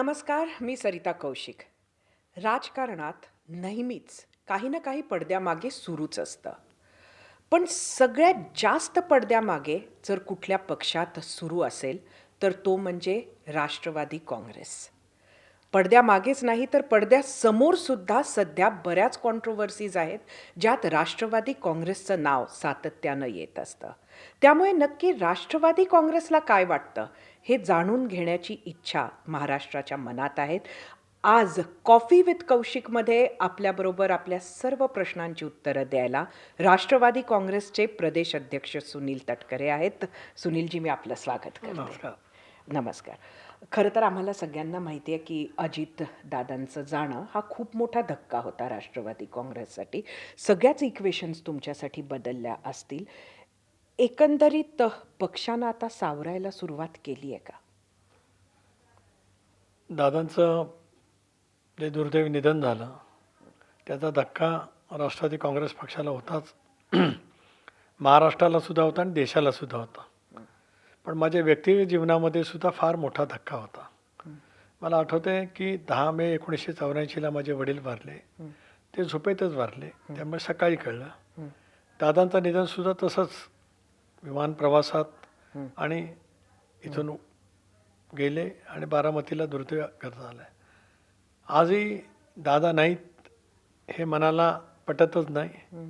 नमस्कार, मी सरिता कौशिक. राजकारणात नेहमीच काही ना काही पडद्यामागे सुरूच असतं. पण सगळ्यात जास्त पडद्यामागे जर कुठल्या पक्षात सुरू असेल, तर तो म्हणजे राष्ट्रवादी काँग्रेस. पडद्यामागेच नाही तर पडद्यासमोर सुद्धा सध्या बऱ्याच कॉन्ट्रोव्हर्सीज आहेत, ज्यात राष्ट्रवादी काँग्रेसचं नाव सातत्यानं येत असतं. त्यामुळे नक्की राष्ट्रवादी काँग्रेसला काय वाटतं, हे जाणून घेण्याची इच्छा महाराष्ट्राच्या मनात आहेत. आज कॉफी विथ कौशिकमध्ये आपल्याबरोबर आपल्या सर्व प्रश्नांची उत्तरं द्यायला राष्ट्रवादी काँग्रेसचे प्रदेश अध्यक्ष सुनील तटकरे आहेत. सुनीलजी, मी आपलं स्वागत करते. नमस्कार. नमस्कार. खरं तर आम्हाला सगळ्यांना माहिती आहे की अजित दादांचं जाणं हा खूप मोठा धक्का होता राष्ट्रवादी काँग्रेससाठी. सगळ्याच इक्वेशन्स तुमच्यासाठी बदलल्या असतील. एकंदरीत पक्षानं आता सावरायला सुरुवात केली आहे का? दादांचं जे दुर्दैवी निधन झालं त्याचा धक्का राष्ट्रवादी काँग्रेस पक्षाला होताच. महाराष्ट्राला सुद्धा होता आणि देशाला सुद्धा होता. पण माझ्या व्यक्तिगत जीवनामध्ये सुद्धा फार मोठा धक्का होता. मला आठवते की 10 मे 1984ला माझे वडील वारले. ते झोपेतच वारले, त्यामुळे सकाळी कळलं. दादांचं निधन सुद्धा तसंच विमान प्रवासात आणि इथून गेले आणि बारामतीला दुर्दैव करता आलं. आजही दादा नाहीत हे मनाला पटतच नाही.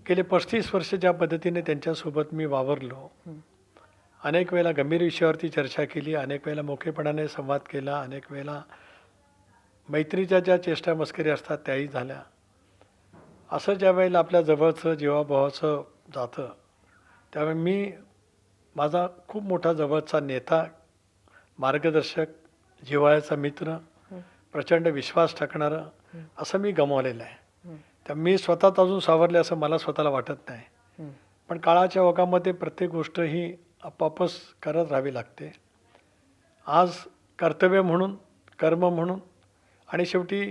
गेले 35 वर्ष ज्या पद्धतीने त्यांच्यासोबत मी वावरलो, अनेक वेळेला गंभीर विषयावरती चर्चा केली, अनेक वेळेला मोकेपणाने संवाद केला, अनेक वेळेला मैत्रीच्या ज्या चेष्टा मस्करी असतात त्याही झाल्या. असं ज्या वेळेला आपल्या जवळचं जीवाभावाचं जातं त्यावेळी माझा खूप मोठा जवळचा नेता, मार्गदर्शक, जिव्हाळ्याचा मित्र, प्रचंड विश्वास टाकणारं असं मी गमावलेलं आहे. तर मी स्वतःच अजून सावरले असं मला स्वतःला वाटत नाही. पण काळाच्या ओघामध्ये प्रत्येक गोष्ट ही आपापच करत राहावी लागते. आज कर्तव्य म्हणून, कर्म म्हणून आणि शेवटी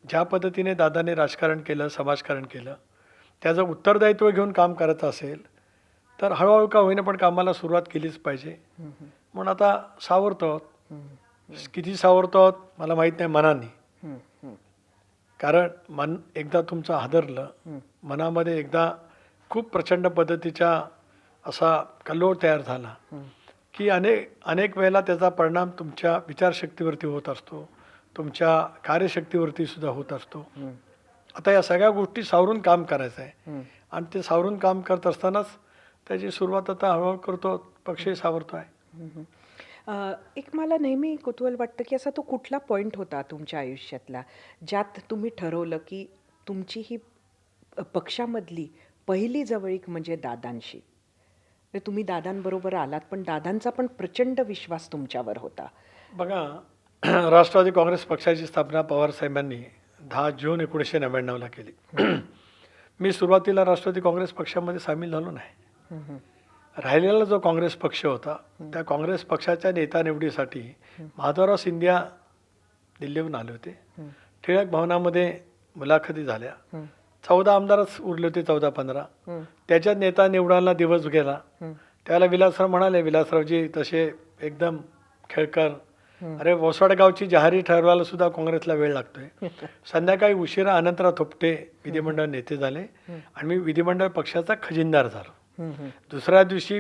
ज्या पद्धतीने दादाने राजकारण केलं, समाजकारण केलं, त्याचं उत्तरदायित्व घेऊन काम करत असेल तर हळूहळू का होईना पण कामाला सुरुवात केलीच पाहिजे. म्हणून आता सावरतो आहोत. किती सावरतो आहोत मला माहीत नाही मनाने. कारण मन एकदा तुमचं हादरलं, मनामध्ये एकदा खूप प्रचंड पद्धतीचा असा कल्लोळ तयार झाला की अनेक वेळेला त्याचा परिणाम तुमच्या विचारशक्तीवरती होत असतो, तुमच्या कार्यशक्तीवरती सुद्धा होत असतो. आता या सगळ्या गोष्टी सावरून काम करायचं आहे आणि ते सावरून काम करत असतानाच त्याची सुरुवात आता हळूहळू करतो, पक्षही सावरतो आहे. एक मला नेहमी कुतूहल वाटतं की असा तो कुठला पॉईंट होता तुमच्या आयुष्यातला, ज्यात तुम्ही ठरवलं की तुमची ही पक्षामधली पहिली जवळीक म्हणजे दादांशी. म्हणजे तुम्ही दादांबरोबर आलात, पण दादांचा पण प्रचंड विश्वास तुमच्यावर होता. बघा, राष्ट्रवादी काँग्रेस पक्षाची स्थापना पवारसाहेबांनी 10 जून 1999ला केली. मी सुरुवातीला राष्ट्रवादी काँग्रेस पक्षामध्ये सामील झालो नाही. राहिलेला जो काँग्रेस पक्ष होता त्या काँग्रेस पक्षाच्या नेता निवडीसाठी माधवराव सिंधिया दिल्लीहून आले होते. टिळक भवनामध्ये मुलाखती झाल्या. 14 आमदारच उरले होते, 14-15. त्याच्यात नेता निवडायला दिवस गेला. त्याला विलासराव म्हणाले, विलासरावजी तसे एकदम खेळकर, अरे वसवाडगावची जाहिरी ठरवायला सुद्धा काँग्रेसला वेळ लागतोय. संध्याकाळी उशिरा अनंतराव थोपटे विधिमंडळ नेते झाले आणि मी विधिमंडळ पक्षाचा खजिनदार झालो. दुसऱ्या दिवशी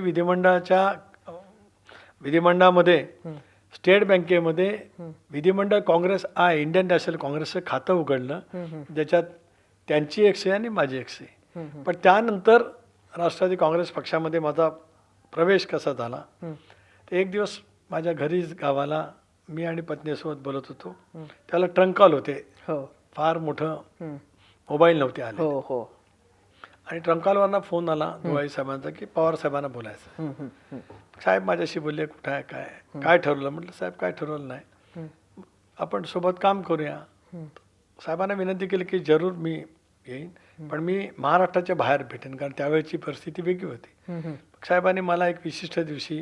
विधिमंडळामध्ये स्टेट बँकेमध्ये विधिमंडळ काँग्रेस इंडियन नॅशनल काँग्रेसचं खातं उघडलं, ज्याच्यात त्यांची एक सही आणि माझी एक सही. पण त्यानंतर राष्ट्रवादी काँग्रेस पक्षामध्ये माझा प्रवेश कसा झाला, तर एक दिवस माझ्या घरीच गावाला मी आणि पत्नीसोबत बोलत होतो. त्याला ट्रंक कॉल होते, फार मोठं मोबाईल नव्हते आले. आणि ट्रंक कॉलवरनं फोन आला दुवाई साहेबांचा की पवार साहेबांना बोलायचं. साहेब माझ्याशी बोलले, कुठं आहे, काय ठरवलं? म्हटलं साहेब काय ठरवलं नाही, आपण सोबत काम करूया. साहेबांना विनंती केली की जरूर मी येईन, पण मी महाराष्ट्राच्या बाहेर भेटेन, कारण त्यावेळेची परिस्थिती वेगळी होती. साहेबांनी मला एक विशिष्ट दिवशी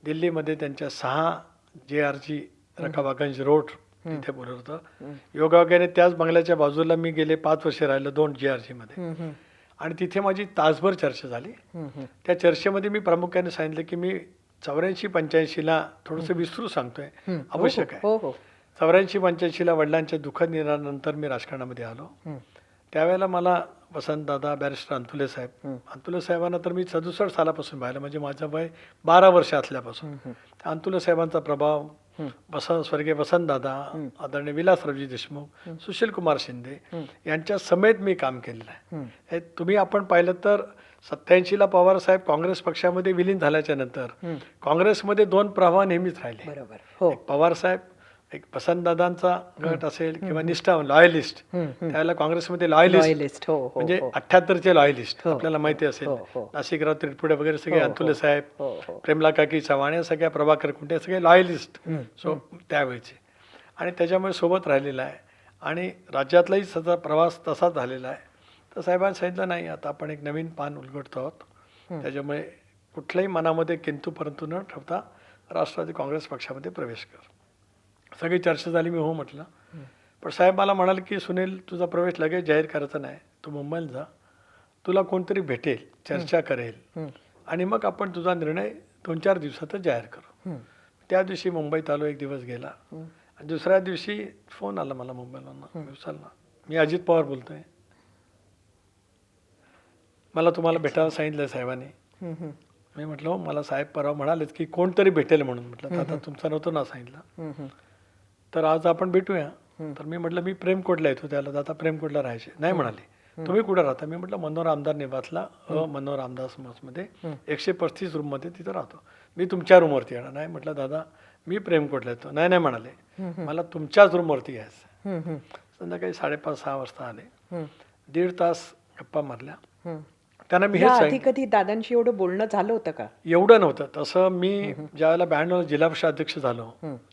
दिल्लीमध्ये त्यांच्या 6 JRG रकाबागंज रोड तिथे बोलवलं होतं. योगायोगाने त्याच बंगल्याच्या बाजूला मी गेले 5 वर्षे राहिलो 2 JRG मध्ये. आणि तिथे माझी तासभर चर्चा झाली. त्या चर्चेमध्ये मी प्रामुख्याने सांगितलं की मी 84-85ला थोडंसं विस्तृत सांगतोय, आवश्यक आहे. हो हो 84-85ला वडिलांच्या दुःखद निधनानंतर मी राजकारणामध्ये आलो. त्यावेळेला मला वसंतदादा, बॅरिस्टर अंतुले साहेबांना तर मी 67 सालापासून पाहिलं, म्हणजे माझं वय 12 वर्ष असल्यापासून. अंतुले साहेबांचा प्रभाव, स्वर्गीय वसंतदादा, आदरणीय विलासरावजी देशमुख, सुशील कुमार शिंदे यांच्या समेत मी काम केलेलं आहे. हे तुम्ही आपण पाहिलं तर 87ला पवार साहेब काँग्रेस पक्षामध्ये विलीन झाल्याच्या नंतर काँग्रेसमध्ये 2 प्रवाह नेहमीच राहिले. बरोबर हो एक पवार साहेब, एक वसंतदादांचा गट असेल किंवा निष्ठावान लॉयलिस्ट, त्यावेळेला काँग्रेसमध्ये लॉयलिस्ट लॉयलिस्ट हो हो म्हणजे 78चे लॉयलिस्ट आपल्याला माहिती असेल. हो, हो. नाशिकराव त्रिपुरे वगैरे सगळे, अंतुले साहेब, हो, हो. प्रेमला काकी चव्हाण, या सगळ्या प्रभाकर कुंटे सगळे लॉयलिस्ट सो त्यावेळेचे, आणि त्याच्यामुळे सोबत राहिलेला आहे. आणि राज्यातलाही सगळा प्रवास तसाच झालेला आहे. तर साहेबांनी सांगितलं नाही, आता आपण एक नवीन पान उलगडतो आहोत, त्याच्यामुळे कुठल्याही मनामध्ये किंतु परंतु न ठेवता राष्ट्रवादी काँग्रेस पक्षामध्ये प्रवेश कर. सगळी चर्चा झाली, मी हो म्हटलं. पण साहेब मला म्हणाले की सुनील, तुझा प्रवेश लगेच जाहीर करायचा नाही, तू मुंबईला जा, तुला कोणतरी भेटेल, चर्चा करेल, आणि मग आपण तुझा निर्णय 2-4 दिवसातच जाहीर करू. त्या दिवशी मुंबईत आलो, एक दिवस गेला, आणि दुसऱ्या दिवशी फोन आला मला मुंबईला, मी अजित पवार बोलतोय, मला तुम्हाला भेटायला सांगितलं साहेबांनी. मी म्हटलं हो, मला साहेब परवा म्हणालेच की कोणतरी भेटेल म्हणून. म्हटलं आता तुमचा नव्हतं ना सांगितलं, तर आज आपण भेटूया. तर मी म्हटलं मी प्रेमकोटला येतो, त्याला आता प्रेमकोटला राहायचे. नाही म्हणाले, तुम्ही कुठं राहता? मी म्हटलं मनोहर आमदार निवासला, मनोहर आमदार मध्ये 135 रूममध्ये तिथं राहतो, मी तुमच्या रूमवरती येणार. नाही म्हटलं दादा, मी प्रेमकोटला येतो. नाही नाही म्हणाले, मला तुमच्याच रूमवरती यायचं. संध्याकाळी 5:30-6 वाजता आले, 1.5 तास गप्पा मारल्या. त्यांना मी हेच आधी सांगितलं, कधी दादांशी एवढं बोलणं झालं होतं का? एवढं नव्हतं तसं. मी ज्यावेळेला 92 जिल्हा परिषद अध्यक्ष झालो,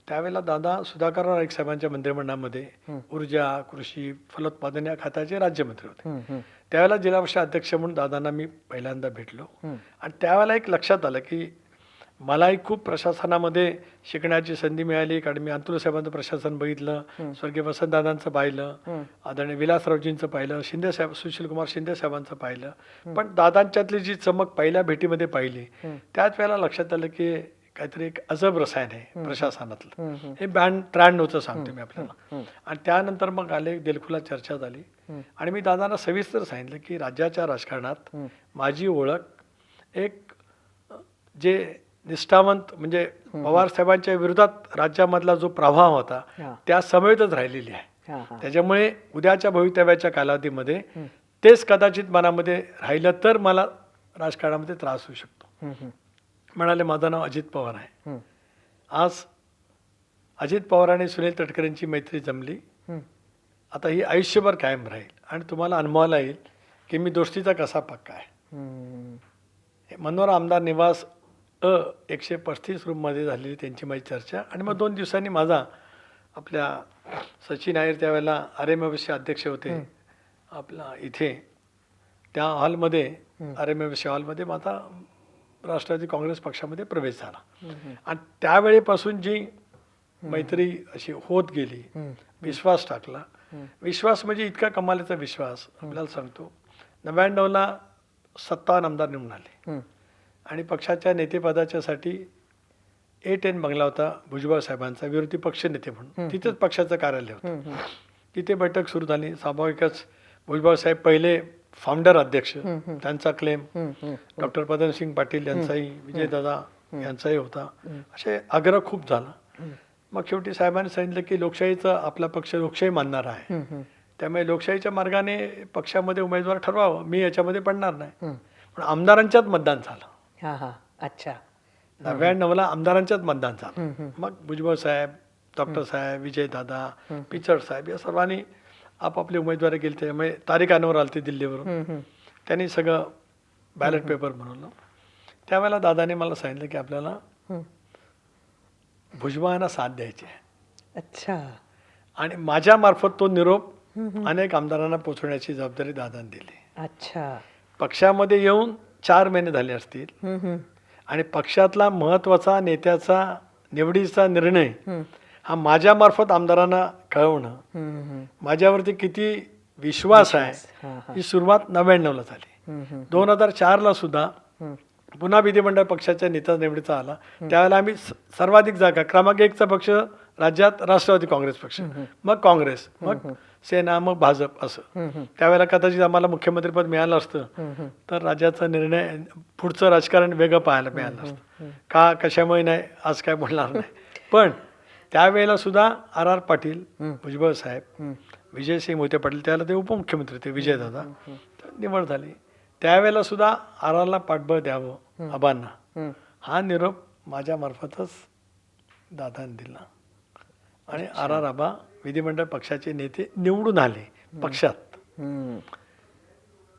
त्यावेळेला दादा सुधाकर नाईक साहेबांच्या मंत्रिमंडळामध्ये ऊर्जा, कृषी, फलोत्पादन या खात्याचे राज्यमंत्री होते. त्यावेळेला जिल्हा परिषद अध्यक्ष म्हणून दादांना मी पहिल्यांदा भेटलो. आणि त्यावेळेला एक लक्षात आलं की मलाही खूप प्रशासनामध्ये शिकण्याची संधी मिळाली, कारण मी अंतुले साहेबांचं प्रशासन बघितलं, स्वर्गीय वसंतदादांचं पाहिलं, आदरणीय विलासरावजींचं पाहिलं, शिंदे साहेब, सुशील कुमार शिंदे साहेबांचं पाहिलं. पण दादांच्यातली जी चमक पहिल्या भेटीमध्ये पाहिली, त्याच वेळेला लक्षात आलं की काहीतरी एक अजब रसायन आहे प्रशासनातलं. हे 93चं सांगतो मी आपल्याला. आणि त्यानंतर मग आले, दिलखुलास चर्चा झाली, आणि मी दादांना सविस्तर सांगितलं की राज्याच्या राजकारणात माझी ओळख एक जे निष्ठावंत, म्हणजे पवार साहेबांच्या विरोधात राज्यामधला जो प्रभाव होता त्या समेतच राहिलेली आहे. त्याच्यामुळे उद्याच्या भवितव्याच्या कालावधीमध्ये तेच कदाचित मनामध्ये राहिलं तर मला राजकारणामध्ये त्रास होऊ शकतो. म्हणाले, माझं नाव अजित पवार आहे. आज अजित पवार आणि सुनील तटकरेंची मैत्री जमली, आता ही आयुष्यभर कायम राहील, आणि तुम्हाला अनुभवायला येईल की मी दोस्तीचा कसा पक्का आहे. मनोहर आमदार निवास 135 रूममध्ये झालेली त्यांची माझी चर्चा. आणि मग 2 दिवसांनी माझा, आपल्या सचिन नायर त्यावेळेला RMFC अध्यक्ष होते आपला इथे, त्या हॉलमध्ये, RMFC हॉलमध्ये माझा राष्ट्रवादी काँग्रेस पक्षामध्ये प्रवेश झाला. आणि त्यावेळेपासून जी मैत्री अशी होत गेली, विश्वास टाकला. विश्वास म्हणजे इतका कमालीचा विश्वास, आपल्याला सांगतो, 99ला 57 आमदार निवडून आले, आणि पक्षाच्या नेतेपदाच्यासाठी A10 बंगला होता भुजबळ साहेबांचा, विरोधी पक्ष नेते म्हणून, तिथेच पक्षाचं कार्यालय होतं. तिथे बैठक सुरू झाली. स्वाभाविकच भुजबळ साहेब पहिले फाउंडर अध्यक्ष, त्यांचा क्लेम, डॉक्टर पदमसिंग पाटील यांचाही, विजयदादा यांचाही होता. असे आग्रह खूप झाला. मग शेवटी साहेबांनी सांगितलं की लोकशाहीचा आपला पक्ष लोकशाही मानणारा आहे, त्यामुळे लोकशाहीच्या मार्गाने पक्षामध्ये उमेदवार ठरवावं, मी याच्यामध्ये पडणार नाही. पण आमदारांच्याच मतदान झालं. अच्छा. 99ला आमदारांच्याच मतदान झालं. मग भुजबळ साहेब, डॉक्टर साहेब, विजयदादा, पिचड साहेब या सर्वांनी आपापले उमेदवारी केली. त्यामुळे तारीख अनवर आले ते दिल्लीवरून, त्यांनी सगळं बॅलेट पेपर बनवलं. त्यावेळेला दादाने मला सांगितलं की आपल्याला भुजबळांना साथ द्यायची आहे. अच्छा. आणि माझ्यामार्फत तो निरोप अनेक आमदारांना पोहोचवण्याची जबाबदारी दादांनी दिली. अच्छा. पक्षामध्ये येऊन 4 महिने झाले असतील, आणि पक्षातला महत्त्वाचा नेत्याचा निवडीचा निर्णय हा माझ्यामार्फत आमदारांना कळवणं, माझ्यावरती किती विश्वास आहे, ही सुरुवात 99ला झाली. 2004ला सुद्धा पुन्हा विधिमंडळ पक्षाच्या नेता निवडीचा आला, त्यावेळेला आम्ही सर्वाधिक जागा क्रमांक 1चा पक्ष राज्यात राष्ट्रवादी काँग्रेस पक्ष, मग काँग्रेस, मग सेना, मग भाजप असं. त्यावेळेला कदाचित आम्हाला मुख्यमंत्रीपद मिळालं असतं तर राज्याचा निर्णय पुढचं राजकारण वेगळं पाहायला मिळालं असतं. का कशामुळे नाही आज काय बोलणार नाही. पण त्यावेळेला सुद्धा R.R. पाटील, भुजबळ साहेब, विजयसिंह मोहिते पाटील, त्यावेळेला ते उपमुख्यमंत्री होते, विजयदादा, तर निवड झाली. त्यावेळेला सुद्धा R.R.ला पाठबळ द्यावं आबांना, हा निरोप माझ्यामार्फतच दादाने दिला आणि R.R. आबा विधिमंडळ पक्षाचे नेते निवडून आले पक्षात.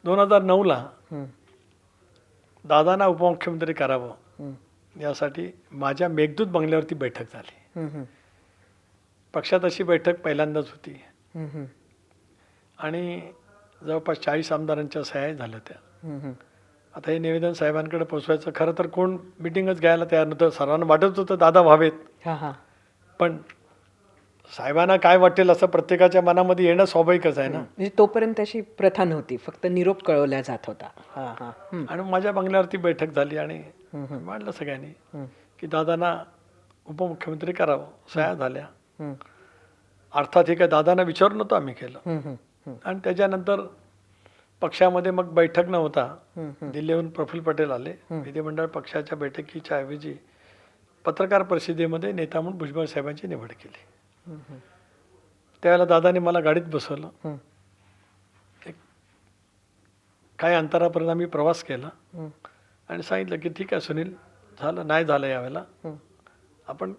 2009ला दादांना उपमुख्यमंत्री करावं यासाठी माझ्या मेघदूत बंगल्यावरती बैठक झाली. पक्षात अशी बैठक पहिल्यांदाच होती आणि जवळपास 40 आमदारांच्या सह्या झाल्या त्या. आता हे निवेदन साहेबांकडे पोचवायचं, खरं तर कोण मिटिंगच घ्यायला तयार नव्हतं. सर्वांना वाटत होतं दादा व्हावेत, पण साहेबांना काय वाटेल असं प्रत्येकाच्या मनामध्ये येणं स्वाभाविकच आहे ना. म्हणजे तोपर्यंत अशी प्रथा नव्हती, फक्त निरोप कळवला जात होता. आणि माझ्या बंगल्यावरती बैठक झाली आणि मांडलं सगळ्यांनी की दादांना उपमुख्यमंत्री करावं. सह्या झाल्या. अर्थात हे काय दादांना विचारून नव्हतं आम्ही केलं. आणि त्याच्यानंतर पक्षामध्ये मग बैठक नव्हता. दिल्लीहून प्रफुल्ल पटेल आले. विधिमंडळ पक्षाच्या बैठकीच्या ऐवजी पत्रकार परिषदेमध्ये नेता म्हणून भुजबळ साहेबांची निवड केली. त्यावेळेला दादाने मला गाडीत बसवलं. एक काही अंतरापर्यंत आम्ही प्रवास केला आणि सांगितलं की ठीक आहे सुनील, झालं नाही झालं यावेळेला आपण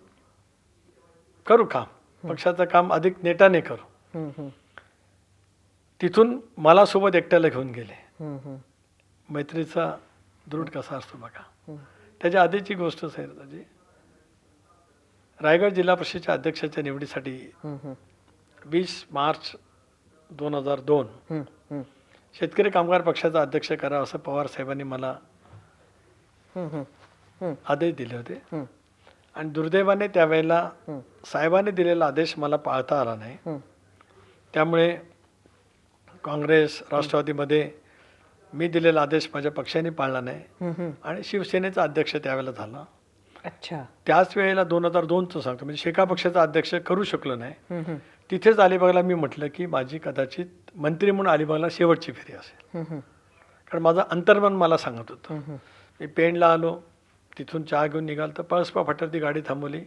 करू काम, पक्षाचं काम अधिक नेटाने करू. तिथून मला सोबत एकट्याला घेऊन गेले. मैत्रीचा दृढ कसा असतो बघा. त्याच्या आधीची गोष्ट सैरताजी, रायगड जिल्हा परिषदेच्या अध्यक्षाच्या निवडीसाठी 20 मार्च 2002 शेतकरी कामगार पक्षाचा अध्यक्ष करा असं पवार साहेबांनी मला आदेश दिले होते. आणि दुर्दैवाने त्यावेळेला साहेबांनी दिलेला आदेश मला पाळता आला नाही. त्यामुळे काँग्रेस राष्ट्रवादीमध्ये मी दिलेला आदेश माझ्या पक्षाने पाळला नाही आणि शिवसेनेचा अध्यक्ष त्यावेळेला झाला. अच्छा. त्याच वेळेला 2002चं सांगतो, म्हणजे शेका पक्षाचा अध्यक्ष करू शकलो नाही. तिथेच अलिबागला मी म्हटलं की माझी कदाचित मंत्री म्हणून अलिबागला शेवटची फेरी असेल. कारण माझं अंतर्मन मला सांगत होतं. मी पेणला आलो, तिथून चहा घेऊन निघाल तर पळसपा फाट्यावरती गाडी थांबवली.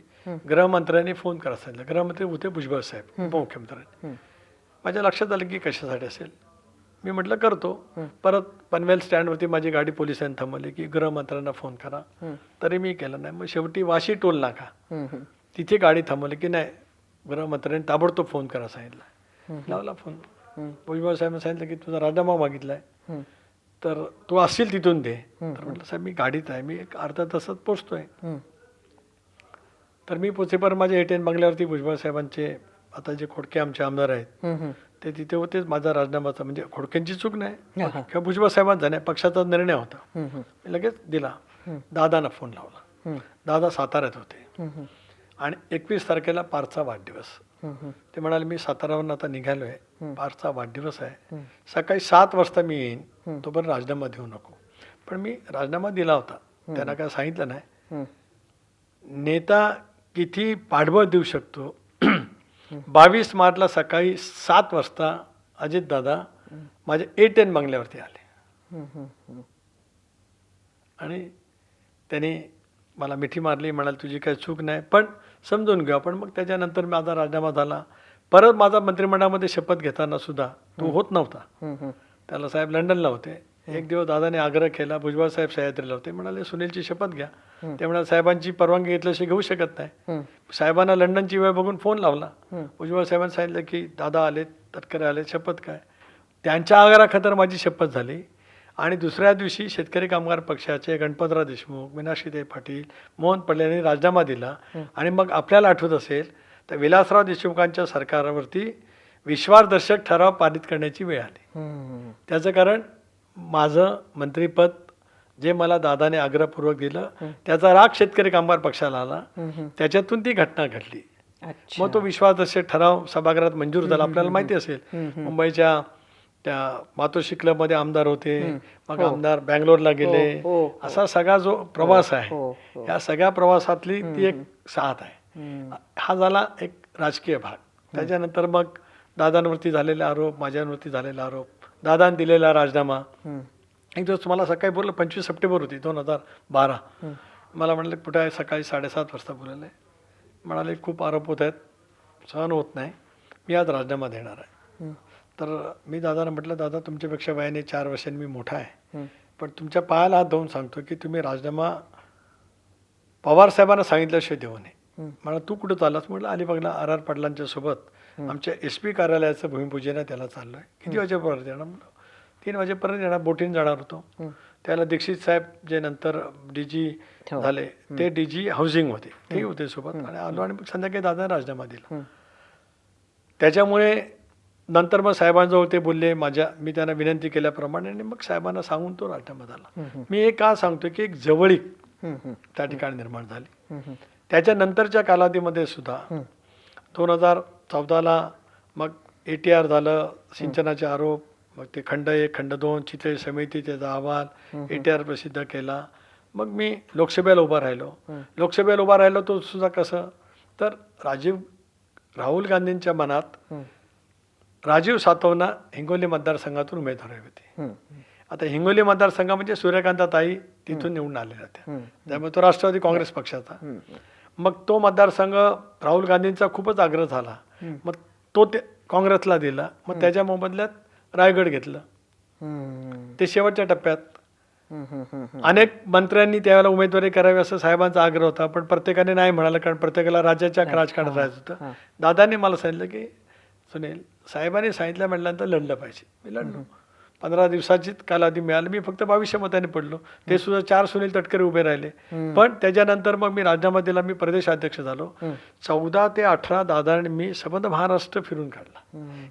गृहमंत्र्यांनी फोन करा सांगितलं. गृहमंत्री होते भुजबळ साहेब, उपमुख्यमंत्र्यांनी. माझ्या लक्षात आलं की कशासाठी असेल. मी म्हटलं करतो. परत पनवेल स्टँडवरती माझी गाडी पोलिसांनी थांबवली की गृहमंत्र्यांना फोन करा. तरी मी केलं नाही. मग शेवटी वाशी टोल नाका तिथे गाडी थांबवली की नाही, गृहमंत्र्यांनी ताबडतोब फोन करा सांगितलं. लावला फोन. भुजबळ साहेबांनी सांगितलं की तुझा राजीनामा मागितलाय तर तू असशील तिथून दे. तर म्हटलं साहेब मी गाडीत आहे, मी एक अर्धा तासात पोचतोय. तर मी पोचेपर्यंत माझ्या एटीएन बंगल्यावरती भुजबळ साहेबांचे आता जे खोडके आमचे आमदार आहेत ते तिथे होतेच. माझा राजीनामाचा म्हणजे खोडक्यांची चूक नाही किंवा भुजबळ साहेबांचा नाही, पक्षाचा निर्णय होता. मी लगेच दिला. दादांना फोन लावला. दादा साताऱ्यात होते आणि 21 तारखेला पारचा वाढदिवस. ते म्हणाले मी साताऱ्यावरून आता निघालोय, पारचा वाढदिवस आहे, सकाळी 7 वाजता मी येईन, तोपर्यंत राजीनामा देऊ नको. पण मी राजीनामा दिला होता. त्यांना काय सांगितलं नाही. नेता किती पाठबळ देऊ शकतो. 22 मार्चला सकाळी 7 वाजता अजितदादा माझ्या A10 बंगल्यावरती आले आणि त्यांनी मला मिठी मारली. म्हणाले तुझी काही चूक नाही, पण समजून घेऊ आपण. मग त्याच्यानंतर माझा राजीनामा झाला. परत माझा मंत्रिमंडळामध्ये शपथ घेताना सुद्धा तो होत नव्हता. त्याला साहेब लंडनला होते. एक दिवस दादाने आग्रह केला. भुजबळ साहेब सह्याद्रीला होते. म्हणाले सुनीलची शपथ घ्या. ते म्हणाले साहेबांची परवानगी घेतल्याशिवाय घेऊ शकत नाही. साहेबांना लंडनची वेळ बघून फोन लावला. भुजबळ साहेबांनी सांगितलं की दादा आले, तटकरे आले, शपथ काय. त्यांच्या आग्रहाखातर माझी शपथ झाली. आणि दुसऱ्या दिवशी शेतकरी कामगार पक्षाचे गणपतराव देशमुख, मीनाक्षीताई पाटील, मोहन पडले यांनी राजीनामा दिला. आणि मग आपल्याला आठवत असेल तर विलासराव देशमुखांच्या सरकारवरती विश्वासदर्शक ठराव पारित करण्याची वेळ आली. त्याचं कारण माझं मंत्रिपद जे मला दादाने आग्रहपूर्वक दिलं त्याचा राग शेतकरी कामगार पक्षाला आला. त्याच्यातून ती घटना घडली. मग तो विश्वासदर्शक ठराव सभागृहात मंजूर झाला. आपल्याला माहिती असेल मुंबईच्या त्या मातोश्री क्लबमध्ये आमदार होते, मग आमदार बँगलोरला गेले. असा सगळा जो प्रवास आहे, या सगळ्या प्रवासातली ती एक साथ आहे. हा झाला एक राजकीय भाग. त्याच्यानंतर मग दादांवरती झालेले आरोप, माझ्यांवरती झालेला आरोप, दादांनी दिलेला राजीनामा. एक दिवस तुम्हाला सकाळी बोललं, 25 सप्टेंबर होती 2012. मला म्हटलं कुठे आहे, सकाळी 7:30 वाजता बोलले. म्हणाले खूप आरोप होत आहेत, सहन होत नाही, मी आज राजीनामा देणार आहे. तर मी दादांना म्हटलं, दादा तुमच्यापेक्षा वयाने 4 वर्षांनी मी मोठा आहे, पण तुमच्या पायाला हात धुवून सांगतो की तुम्ही राजीनामा पवार साहेबांना सांगितल्याशिवाय देऊ नये. मला तू कुठं चाललास? म्हटलं अलिबागला RR पाटलांच्या सोबत आमच्या SP कार्यालयाचं भूमिपूजन आहे, त्याला चाललो आहे. किती वाजेपर्यंत येणार? म्हटलं 3 वाजेपर्यंत येणार, बोटीने जाणार होतो. त्याला दीक्षित साहेब जे नंतर DG झाले, ते DG हाऊसिंग होते, ते होते सोबत. आणि आलो आणि मग संध्याकाळी दादाने राजीनामा दिला. त्याच्यामुळे नंतर मग साहेबांजवळ ते बोलले, मी त्यांना विनंती केल्याप्रमाणे, आणि मग साहेबांना सांगून तो राजीनामा झाला. मी हे का सांगतो की एक जवळीक त्या ठिकाणी निर्माण झाली. त्याच्यानंतरच्या कालावधीमध्ये सुद्धा 2014ला मग ATR झालं, सिंचनाचे आरोप, मग ते खंड 1 खंड 2 चितळे समिती, त्याचा अहवाल ATR प्रसिद्ध केला. मग मी लोकसभेला उभा राहिलो. तो सुद्धा कसं, तर राहुल गांधींच्या मनात राजीव सातवना हिंगोली मतदारसंघातून उमेदवार होते. आता हिंगोली मतदारसंघ म्हणजे सूर्यकांता ताई तिथून निवडून आलेल्या होत्या, त्यामुळे तो राष्ट्रवादी काँग्रेस पक्षाचा. मग तो मतदारसंघ राहुल गांधींचा खूपच आग्रह झाला, मग तो ते काँग्रेसला दिला. मग त्याच्या मोबदल्यात रायगड घेतलं. ते शेवटच्या टप्प्यात अनेक मंत्र्यांनी त्यावेळेला उमेदवारी करावी असं साहेबांचा आग्रह होता, पण प्रत्येकाने नाही म्हणालं, कारण प्रत्येकाला राज्याच्या राजकारणात राहायचं होतं. दादांनी मला सांगितलं की सुनील, साहेबांनी सांगितलं म्हटल्यानंतर लढलं पाहिजे. मी लढलो. 15 दिवसाचीच कालावधी मिळाली. मी फक्त 22 मतांनी पडलो. ते सुद्धा 4 सुनील तटकरे उभे राहिले. पण त्याच्यानंतर मग मी राजीनामा दिला, मी प्रदेशाध्यक्ष झालो. 14 ते 18 दादांनी मी संबंध महाराष्ट्र फिरून काढला,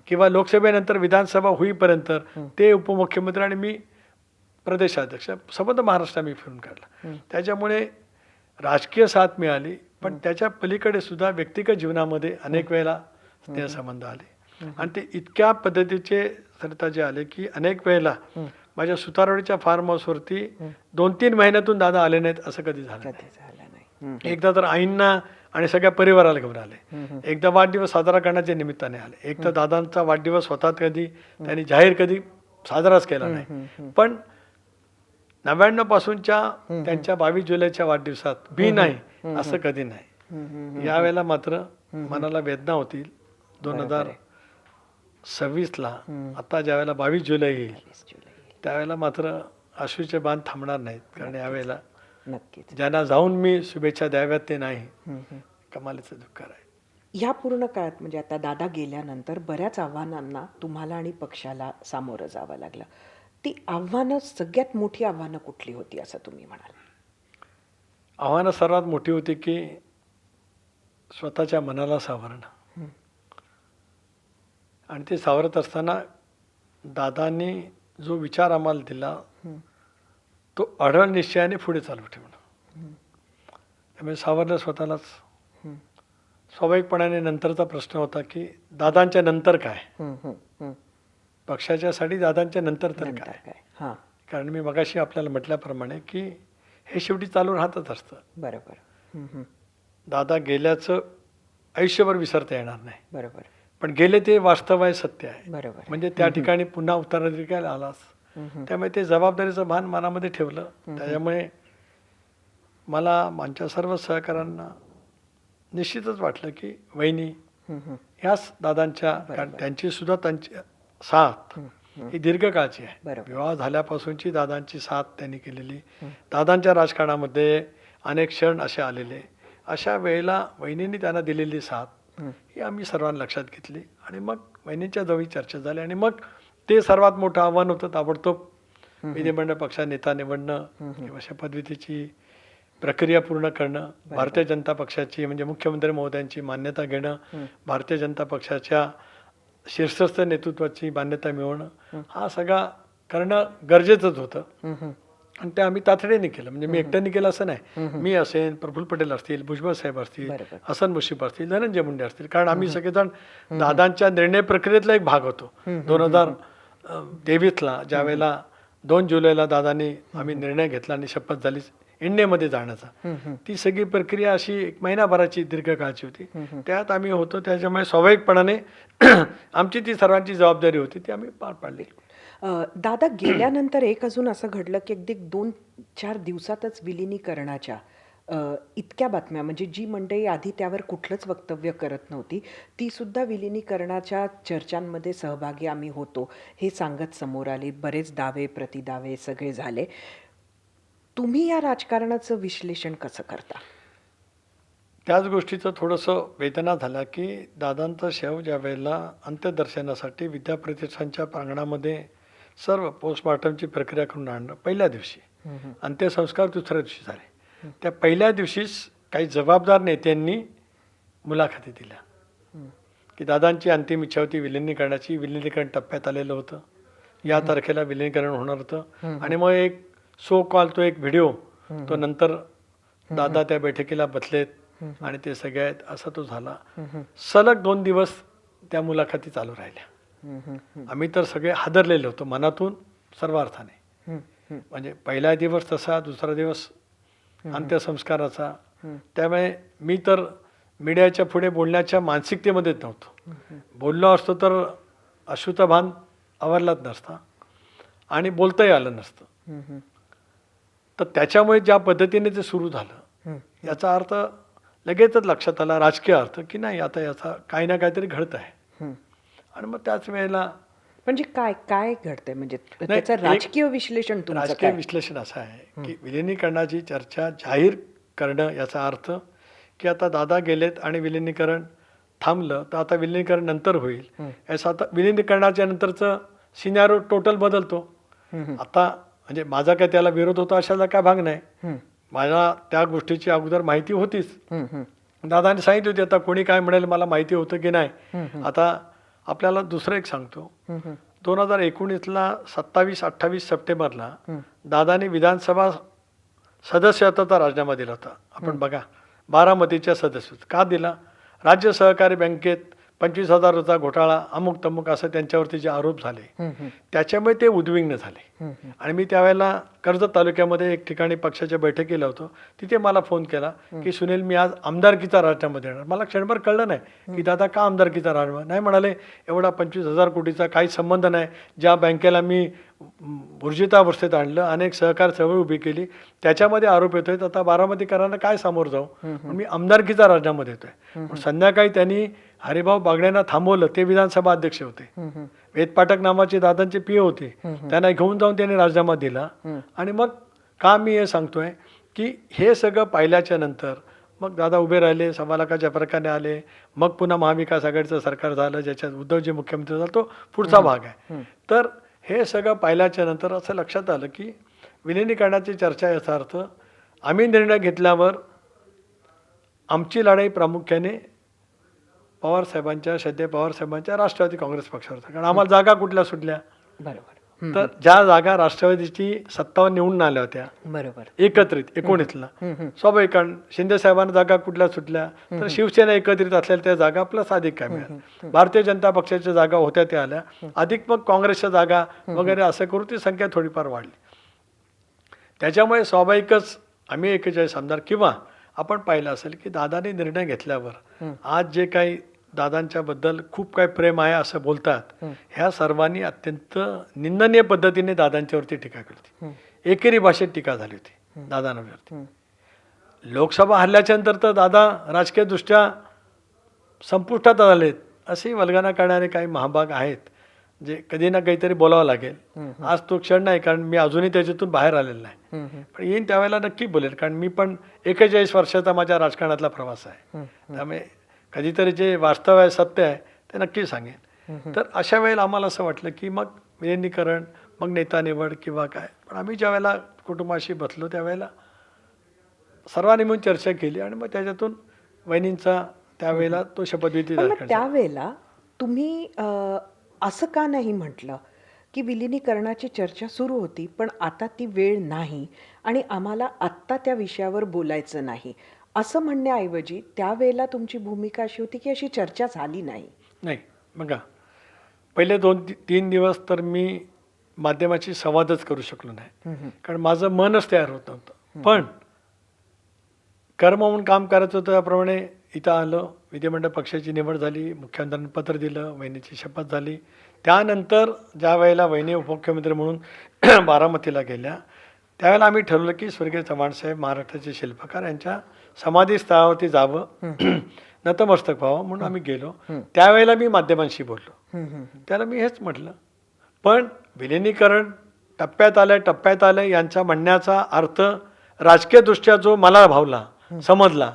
किंवा लोकसभेनंतर विधानसभा होईपर्यंत ते उपमुख्यमंत्री आणि मी प्रदेशाध्यक्ष, संबंध महाराष्ट्र मी फिरून काढला. त्याच्यामुळे राजकीय साथ मिळाली, पण त्याच्या पलीकडे सुद्धा व्यक्तिगत जीवनामध्ये अनेक वेळेला स्नेहसंबंध आले. आणि ते इतक्या पद्धतीचे सरताजे आले की अनेक वेळेला माझ्या सुतारवाडीच्या फार्म हाऊसवरती 2-3 महिन्यातून दादा आले नाहीत असं कधी झालं नाही. एकदा तर आईंना आणि सगळ्या परिवाराला घेऊन आले. एकदा वाढदिवस साजरा करण्याच्या निमित्ताने आले. एक तर दादांचा वाढदिवस स्वतः कधी त्यांनी जाहीर कधी साजराच केला नाही, पण 99 पासूनच्या त्यांच्या 22 जुलैच्या वाढदिवसात मी नाही असं कधी नाही. यावेळेला मात्र मनाला वेदना होतील. 2026ला आता ज्यावेळेला 22 जुलै येईल त्यावेळेला मात्र अश्रूचे बाण थांबणार नाहीत, कारण यावेळेला नक्कीच ज्यांना जाऊन मी शुभेच्छा द्याव्यात ते नाही, कमालीचं दुःख आहे. या पूर्ण काळात म्हणजे आता दादा गेल्यानंतर बऱ्याच आव्हानांना तुम्हाला आणि पक्षाला सामोरं जावं लागलं. ती आव्हानं, सगळ्यात मोठी आव्हानं कुठली होती असं तुम्ही म्हणाल? आव्हानं सर्वात मोठी होती की स्वतःच्या मनाला सावरणं. आणि ते सावरत असताना दादांनी जो विचार आम्हाला दिला तो अढळ निश्चयाने पुढे चालू ठेवणं. त्यामुळे सावरलं स्वतःलाच. स्वाभाविकपणाने नंतरचा प्रश्न होता की दादांच्या नंतर काय, पक्षाच्यासाठी दादांच्या नंतर तर काय. कारण मी मगाशी आपल्याला म्हटल्याप्रमाणे की हे शेवटी चालू राहतच असतं. बरोबर. दादा गेल्याचं आयुष्यभर विसरता येणार नाही. बरोबर. पण गेले ते वास्तव आहे, सत्य आहे. बरोबर. म्हणजे त्या ठिकाणी पुन्हा उत्तराधिकारी आलास. त्यामुळे ते जबाबदारीचं भान मनामध्ये ठेवलं. त्याच्यामुळे मला आमच्या सर्व सहकाऱ्यांना निश्चितच वाटलं की वहिनी ह्याच दादांच्या, कारण त्यांची सुद्धा त्यांची साथ ही दीर्घकाळची आहे. विवाह झाल्यापासूनची दादांची साथ त्यांनी केलेली. दादांच्या राजकारणामध्ये अनेक क्षण असे आलेले. अशा वेळेला वहिनींनी त्यांना दिलेली साथ ही आम्ही सर्वांनी लक्षात घेतली. आणि मग वहिनींच्या जवळ चर्चा झाली. आणि मग ते सर्वात मोठं आव्हान होतं ताबडतोब विधिमंडळ पक्षात नेता निवडणं किंवा शपथविधीची प्रक्रिया पूर्ण करणं, भारतीय जनता पक्षाची म्हणजे मुख्यमंत्री महोदयांची मान्यता घेणं, भारतीय जनता पक्षाच्या शीर्षस्थ नेतृत्वाची मान्यता मिळवणं, हा सगळा करणं गरजेचंच होतं. आणि ते आम्ही तातडीने केलं. म्हणजे मी एकट्याने केलं असं नाही. मी असेल, प्रफुल्ल पटेल असतील, भुजबळ साहेब असतील, हसन मुश्रीफ असतील, धनंजय मुंडे असतील, कारण आम्ही सगळेजण दादांच्या निर्णय प्रक्रियेतला एक भाग होतो. 23ला ज्या वेळेला 2 जुलैला दादांनी आम्ही निर्णय घेतला आणि शपथ झाली इंडियामध्ये जाण्याचा, ती सगळी प्रक्रिया अशी 1 महिनाभराची दीर्घकाळची होती. त्यात आम्ही होतो, त्याच्यामुळे स्वाभाविकपणाने आमची ती सर्वांची जबाबदारी होती, ती आम्ही पार पाडली. दादा गेल्यानंतर एक अजून असं घडलं की अगदी 2-4 दिवसातच विलिनीकरणाच्या इतक्या बातम्या, म्हणजे जी मंडळी आधी त्यावर कुठलंच वक्तव्य करत नव्हती ती सुद्धा विलिनीकरणाच्या चर्चांमध्ये सहभागी आम्ही होतो हे सांगत समोर आली. बरेच दावे प्रतिदावे सगळे झाले. तुम्ही या राजकारणाचं विश्लेषण कसं करता? त्याच गोष्टीचं थोडंसं वेदना झाला की दादांचं शव ज्या वेळेला अंत्यदर्शनासाठी विद्याप्रतिष्ठानच्या प्रांगणामध्ये सर्व पोस्टमॉर्टमची प्रक्रिया करून आणणं पहिल्या दिवशी, अंत्यसंस्कार दुसऱ्या दिवशी झाले. त्या पहिल्या दिवशीच काही जबाबदार नेत्यांनी मुलाखती दिल्या की दादांची अंतिम इच्छा होती विलिनीकरणाची, विलिनीकरण टप्प्यात आलेलं होतं, या तारखेला विलिनीकरण होणार होतं. आणि मग एक सो कॉल तो एक व्हिडिओ, तो नंतर दादा त्या बैठकीला बसलेत आणि ते सगळे आहेत असा तो झाला. सलग 2 दिवस त्या मुलाखती चालू राहिल्या. आम्ही तर सगळे हादरलेलो होतो मनातून सर्व अर्थाने. म्हणजे पहिला दिवस तसा, दुसरा दिवस अंत्यसंस्काराचा. त्यामुळे मी तर मीडियाच्या पुढे बोलण्याच्या मानसिकतेमध्येच नव्हतो. बोललो असतो तर अशुतभान आवरलाच नसता आणि बोलताही आलं नसतं. तर त्याच्यामुळे ज्या पद्धतीने ते सुरू झालं याचा अर्थ लगेचच लक्षात आला, राजकीय अर्थ, की नाही आता याचा काही ना काहीतरी घडत आहे. आणि मग त्याच वेळेला म्हणजे काय काय घडतंय, म्हणजे त्याचं राजकीय विश्लेषण तुमचं राजकीय काय? विश्लेषण असं आहे की विलिनीकरणाची चर्चा जाहीर करणं याचा अर्थ की आता दादा गेलेत आणि विलिनीकरण थांबलं तर आता विलिनीकरण नंतर होईल, याचा आता विलिनीकरणाच्या नंतरचं सिनारिओ टोटल बदलतो. आता म्हणजे माझा काय त्याला विरोध होता अशाला काय भाग नाही. मला त्या गोष्टीची अगोदर माहिती होतीच. दादाने सांगितली होती, आता कोणी काय म्हणेल मला माहिती होतं की नाही. आता आपल्याला दुसरं एक सांगतो, 2019ला 27-28 सप्टेंबरला दादाने विधानसभा सदस्यत्वाचा राजीनामा दिला होता. आपण बघा, बारामतीच्या सदस्य का दिला? राज्य सहकारी बँकेत 25,000चा घोटाळा, अमुक तमुक असं त्यांच्यावरती जे आरोप झाले त्याच्यामुळे ते उद्विग्न झाले. आणि मी त्यावेळेला कर्जत तालुक्यामध्ये एक ठिकाणी पक्षाच्या बैठकीला होतो. तिथे मला फोन केला की सुनील, मी आज आमदारकीचा राजीनामा देणार. मला क्षणभर कळलं नाही की दादा का आमदारकीचा राजीनामा. नाही म्हणाले, एवढा 25,000 कोटीचा काही संबंध नाही. ज्या बँकेला मी ऊर्जितावस्थेत आणलं, अनेक सहकार चळवळ उभी केली, त्याच्यामध्ये आरोप येतोय, आता बारामतीकरांना काय सामोरं जाऊ, मी आमदारकीचा राजीनामा देतोय. संध्याकाळी त्यांनी हरिभाऊ बागड्यांना थांबवलं. ते विधानसभा अध्यक्ष होते. वेद पाठक नावाचे दादांचे पीए होते. त्यांना घेऊन जाऊन त्यांनी राजीनामा दिला. आणि मग का मी हे सांगतोय की हे सगळं पाहिल्याच्या नंतर मग दादा उभे राहिले, समालाकाच्या प्रकारे आले. मग पुन्हा महाविकास आघाडीचं सरकार झालं, ज्याच्यात उद्धवजी मुख्यमंत्री झाला, तो पुढचा भाग आहे. तर हे सगळं पाहिल्याच्या नंतर असं लक्षात आलं की विलिनीकरणाची चर्चा, याचा अर्थ आम्ही निर्णय घेतल्यावर आमची लढाई प्रामुख्याने पवारसाहेबांच्या, श्रद्धेय पवारसाहेबांच्या राष्ट्रवादी काँग्रेस पक्षावर होता. कारण आम्हाला जागा कुठल्या सुटल्या? बरोबर. तर ज्या जागा राष्ट्रवादीची सत्तावर निवडून आल्या होत्या बरोबर. एकत्रित 19ला, स्वाभाविक, कारण शिंदे साहेबांना जागा कुठल्या सुटल्या तर शिवसेना एकत्रित असलेल्या त्या जागा प्लस अधिक काय मिळाल्या. भारतीय जनता पक्षाच्या जागा होत्या त्या आल्या, अधिक मग काँग्रेसच्या जागा वगैरे असं करून ती संख्या थोडीफार वाढली. त्याच्यामुळे स्वाभाविकच आम्ही 41 आमदार, किंवा आपण पाहिलं असेल की दादाने निर्णय घेतल्यावर आज जे काही दादांच्या बद्दल खूप काही प्रेम आहे असं बोलतात, ह्या सर्वांनी अत्यंत निंदनीय पद्धतीने दादांच्यावरती टीका केली होती. एकेरी भाषेत टीका झाली होती दादांवरती. लोकसभा हल्ल्याच्या नंतर तर दादा राजकीयदृष्ट्या संपुष्टात आलेत असे वल्गना करणारे काही महाभाग आहेत, जे कधी ना काहीतरी बोलावं लागेल. आज तो क्षण नाही, कारण मी अजूनही त्याच्यातून बाहेर आलेलो नाही. पण येईन त्यावेळेला नक्की बोलेल, कारण मी पण 41 वर्षाचा माझ्या राजकारणातला प्रवास आहे. त्यामुळे कधीतरी जे वास्तव आहे, सत्य आहे, ते नक्की सांगेन. तर अशा वेळेला आम्हाला असं वाटलं की मग विलिनीकरण, मग नेता निवड किंवा काय. पण आम्ही ज्या वेळेला कुटुंबाशी बसलो त्यावेळेला सर्वांनी मिळून चर्चा केली आणि मग त्याच्यातून वहिनींचा त्यावेळेला तो शपथविधी पण झाला. मग त्यावेळेला तुम्ही असं का नाही म्हटलं की विलिनीकरणाची चर्चा सुरू होती पण आता ती वेळ नाही आणि आम्हाला आत्ता त्या विषयावर बोलायचं नाही, असं म्हणण्याऐवजी त्यावेळेला तुमची भूमिका अशी होती की अशी चर्चा झाली नाही? नाही, बघा, पहिले 2-3 दिवस तर मी माध्यमाशी संवादच करू शकलो नाही, कारण माझं मनच तयार होत नव्हतं. पण कर्म म्हणून काम करायचं होतं, त्याप्रमाणे इथं आलं, विधिमंडळ पक्षाची निवड झाली, मुख्यमंत्र्यांनी पत्र दिलं, वहिनीची शपथ झाली. त्यानंतर ज्या वेळेला वहिनी उपमुख्यमंत्री म्हणून बारामतीला गेल्या, त्यावेळेला आम्ही ठरवलं की स्वर्गीय चव्हाणसाहेब महाराष्ट्राचे शिल्पकार यांच्या समाधीस्थळावरती जावं, नतमस्तक व्हावं म्हणून आम्ही गेलो. त्यावेळेला मी माध्यमांशी बोललो. त्याला मी हेच म्हटलं, पण विलिनीकरण टप्प्यात आलं यांच्या म्हणण्याचा अर्थ राजकीयदृष्ट्या जो मला भावला, समजला,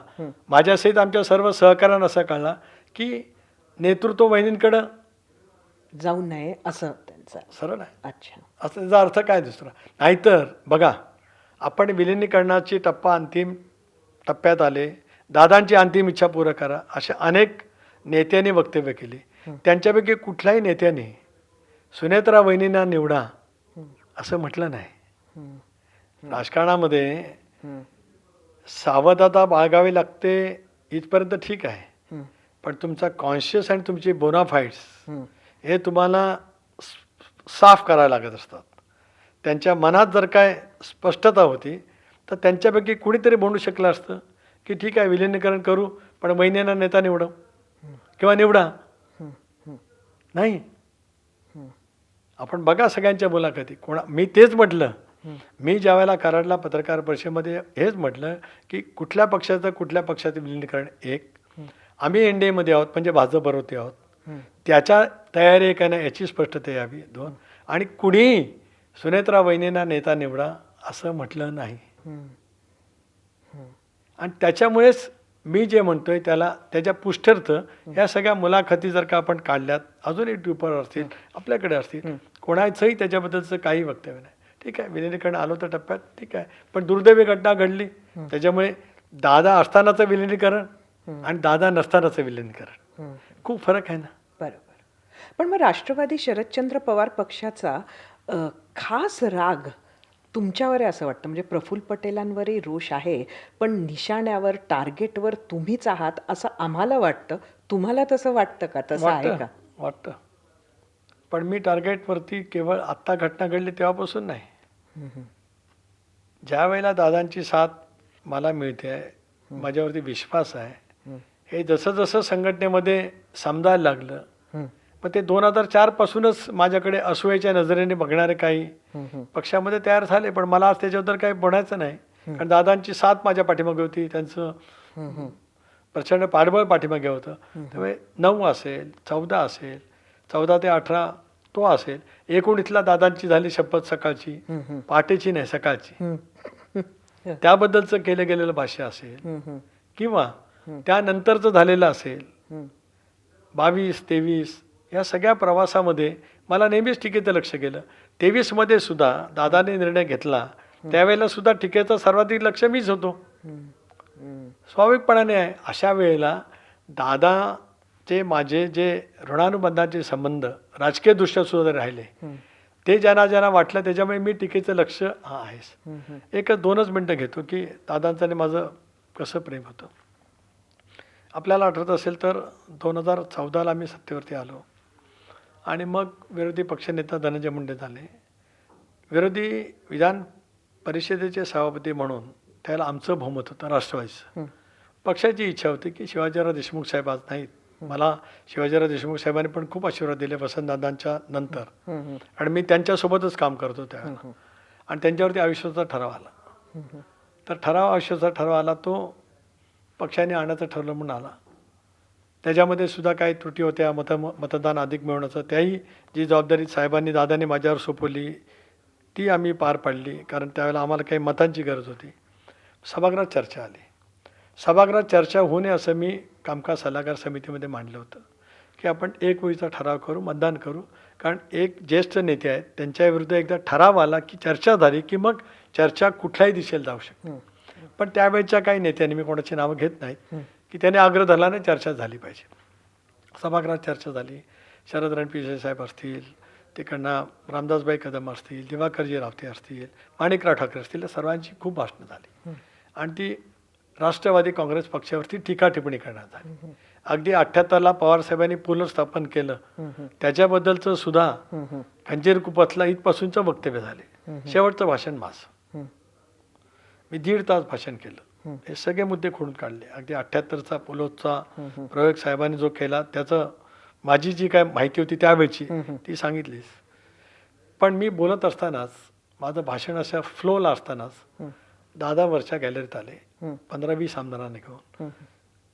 माझ्यासहित आमच्या सर्व सहकाऱ्यांना असा कळला की नेतृत्व वहिनींकडं जाऊ नये असं त्यांचं. सरळ आहे. अच्छा. असं त्याचा अर्थ काय दुसरा? नाहीतर बघा, आपण विलिनीकरणाची अंतिम टप्प्यात आले, दादांची अंतिम इच्छा पूर्ण करा, अशा अनेक नेत्यांनी वक्तव्य केली. त्यांच्यापैकी कुठल्याही नेत्याने सुनेत्रा वहिनींना निवडा असं म्हटलं नाही. राजकारणामध्ये सावधता बाळगावी लागते इथपर्यंत ठीक आहे, पण तुमचा कॉन्शियस आणि तुमची बोनाफाईड्स हे तुम्हाला साफ करायला लागत असतात. त्यांच्या मनात जर काय स्पष्टता होती तर त्यांच्यापैकी कुणीतरी म्हणू शकलं असतं की ठीक आहे, विलिनीकरण करू, पण वहिनींना नेता निवडव किंवा निवडा. नाही, आपण बघा सगळ्यांच्या मुलाखती, मी तेच म्हटलं. मी ज्या वेळेला कराडला पत्रकार परिषदेमध्ये हेच म्हटलं की कुठल्या पक्षाचं विलिनीकरण एक, आम्ही एनडीएमध्ये आहोत म्हणजे भाजपबरोबर आहोत, त्याच्या तयारी आहे का नाही याची स्पष्टता यावी. 2, आणि कुणीही सुनेत्रा वहिनींना नेता निवडा असं म्हटलं नाही. आणि त्याच्यामुळेच मी जे म्हणतोय त्याच्या पुष्ठर्थ ह्या सगळ्या मुलाखती जर का आपण काढल्यात, अजूनही ट्विटरवर असतील, आपल्याकडे असतील, कोणाचंही त्याच्याबद्दलचं काही वक्तव्य नाही. ठीक आहे, विलिनीकरण आलो तर टप्प्यात ठीक आहे, पण दुर्दैवी घटना घडली, त्याच्यामुळे दादा असतानाचं विलिनीकरण आणि दादा नसतानाचं विलिनीकरण खूप फरक आहे ना. बरोबर. पण मग राष्ट्रवादी शरदचंद्र पवार पक्षाचा खास राग तुमच्यावर आहे असं वाटतं, म्हणजे प्रफुल्ल पटेलांवरही रोष आहे, पण निशाण्यावर, टार्गेटवर तुम्हीच आहात असं आम्हाला वाटतं. तुम्हाला तसं वाटतं का? तसं आहे का? वाटतं, पण मी टार्गेटवरती केवळ आत्ता घटना घडली तेव्हापासून नाही. ज्या वेळेला दादांची साथ मला मिळते आहे, माझ्यावरती विश्वास आहे, हे जसं जसं संघटनेमध्ये समजायला लागलं, मग ते 2004 पासूनच माझ्याकडे असूयाच्या नजरेने बघणारे काही पक्षामध्ये तयार झाले. पण मला आज त्याच्याबद्दल काही बोलायचं नाही, कारण दादांची साथ माझ्या पाठीमागे होती, त्यांचं प्रचंड पाठबळ पाठीमागे होतं. त्यामुळे 9 असेल, 14 असेल, 14 ते 18 तो असेल, 19ला दादांची झाली शपथ सकाळची, पहाटेची नाही सकाळची, त्याबद्दलचं केलं गेलेलं भाष्य असेल, किंवा त्यानंतरचं झालेलं असेल 22-23 या सगळ्या प्रवासामध्ये मला नेहमीच टीकेचं लक्ष गेलं. 23मध्ये सुद्धा दादाने निर्णय घेतला, त्यावेळेला सुद्धा टीकेचं सर्वाधिक लक्ष मीच होतो. स्वाभाविकपणाने आहे. अशा वेळेला दादाचे माझे जे ऋणानुबंधाचे संबंध राजकीयदृष्ट्या सुद्धा राहिले, ते ज्यांना वाटलं, त्याच्यामुळे मी टीकेचं लक्ष आहेच. 1-2 मिनटं घेतो की दादांचं आणि माझं कसं प्रेम होतं. आपल्याला आठवत असेल तर 2014ला मी सत्तेवरती आलो आणि मग विरोधी पक्षनेता धनंजय मुंडे झाले. विरोधी विधान परिषदेचे सभापती म्हणून त्याला आमचं बहुमत होतं, राष्ट्रवादीचं. पक्षाची इच्छा होती की शिवाजीराव देशमुख साहेब आज नाहीत, मला शिवाजीराव देशमुख साहेबांनी पण खूप आशीर्वाद दिले वसंतदादांच्या नंतर, आणि मी त्यांच्यासोबतच काम करतो त्यावेळेला, आणि त्यांच्यावरती अविश्वासाचा ठराव आला. तर अविश्वासाचा ठराव आला, तो पक्षाने आणायचं ठरलं म्हणून आला. त्याच्यामध्ये सुद्धा काही त्रुटी होत्या, मतदान अधिक मिळवण्याचं, त्याही जी जबाबदारी साहेबांनी दादांनी माझ्यावर सोपवली ती आम्ही पार पाडली, कारण त्यावेळेला आम्हाला काही मतांची गरज होती. सभागृहात चर्चा आली. सभागृहात चर्चा होऊ नये असं मी कामकाज सल्लागार समितीमध्ये मांडलं होतं की आपण एकवेळीचा ठराव करू, मतदान करू, कारण एक ज्येष्ठ नेते आहेत, त्यांच्याविरुद्ध एकदा ठराव आला की चर्चा झाली की मग चर्चा कुठल्याही दिशेला जाऊ शकते. पण त्यावेळेच्या काही नेत्यांनी, मी कोणाची नावं घेत नाहीत, की त्याने आग्रह धरला नाही, चर्चा झाली पाहिजे. सभागृहात चर्चा झाली. शरद रणपिसे साहेब असतील, तिकडनं रामदासबाई कदम असतील, दिवाकरजी रावते असतील, माणिकराव ठाकरे असतील, या सर्वांची खूप भाषणं झाली आणि ती राष्ट्रवादी काँग्रेस पक्षावरती टीका टिप्पणी करण्यात आली. अगदी 78ला पवारसाहेबांनी पुनर्स्थापन केलं त्याच्याबद्दलचं सुद्धा खंजीर कुपतला इथपासूनचं वक्तव्य झाले. शेवटचं भाषण माझं. मी 1.5 तास भाषण केलं. हे सगळे मुद्दे खोडून काढले. अगदी 78चा पुलोचा प्रयोग साहेबांनी जो केला त्याचं माझी जी काय माहिती होती त्यावेळची ती सांगितलीच. पण मी बोलत असतानाच माझं भाषण अशा फ्लोला असतानाच दादा वरच्या गॅलरीत आले 15-20 आमदारांना घेऊन.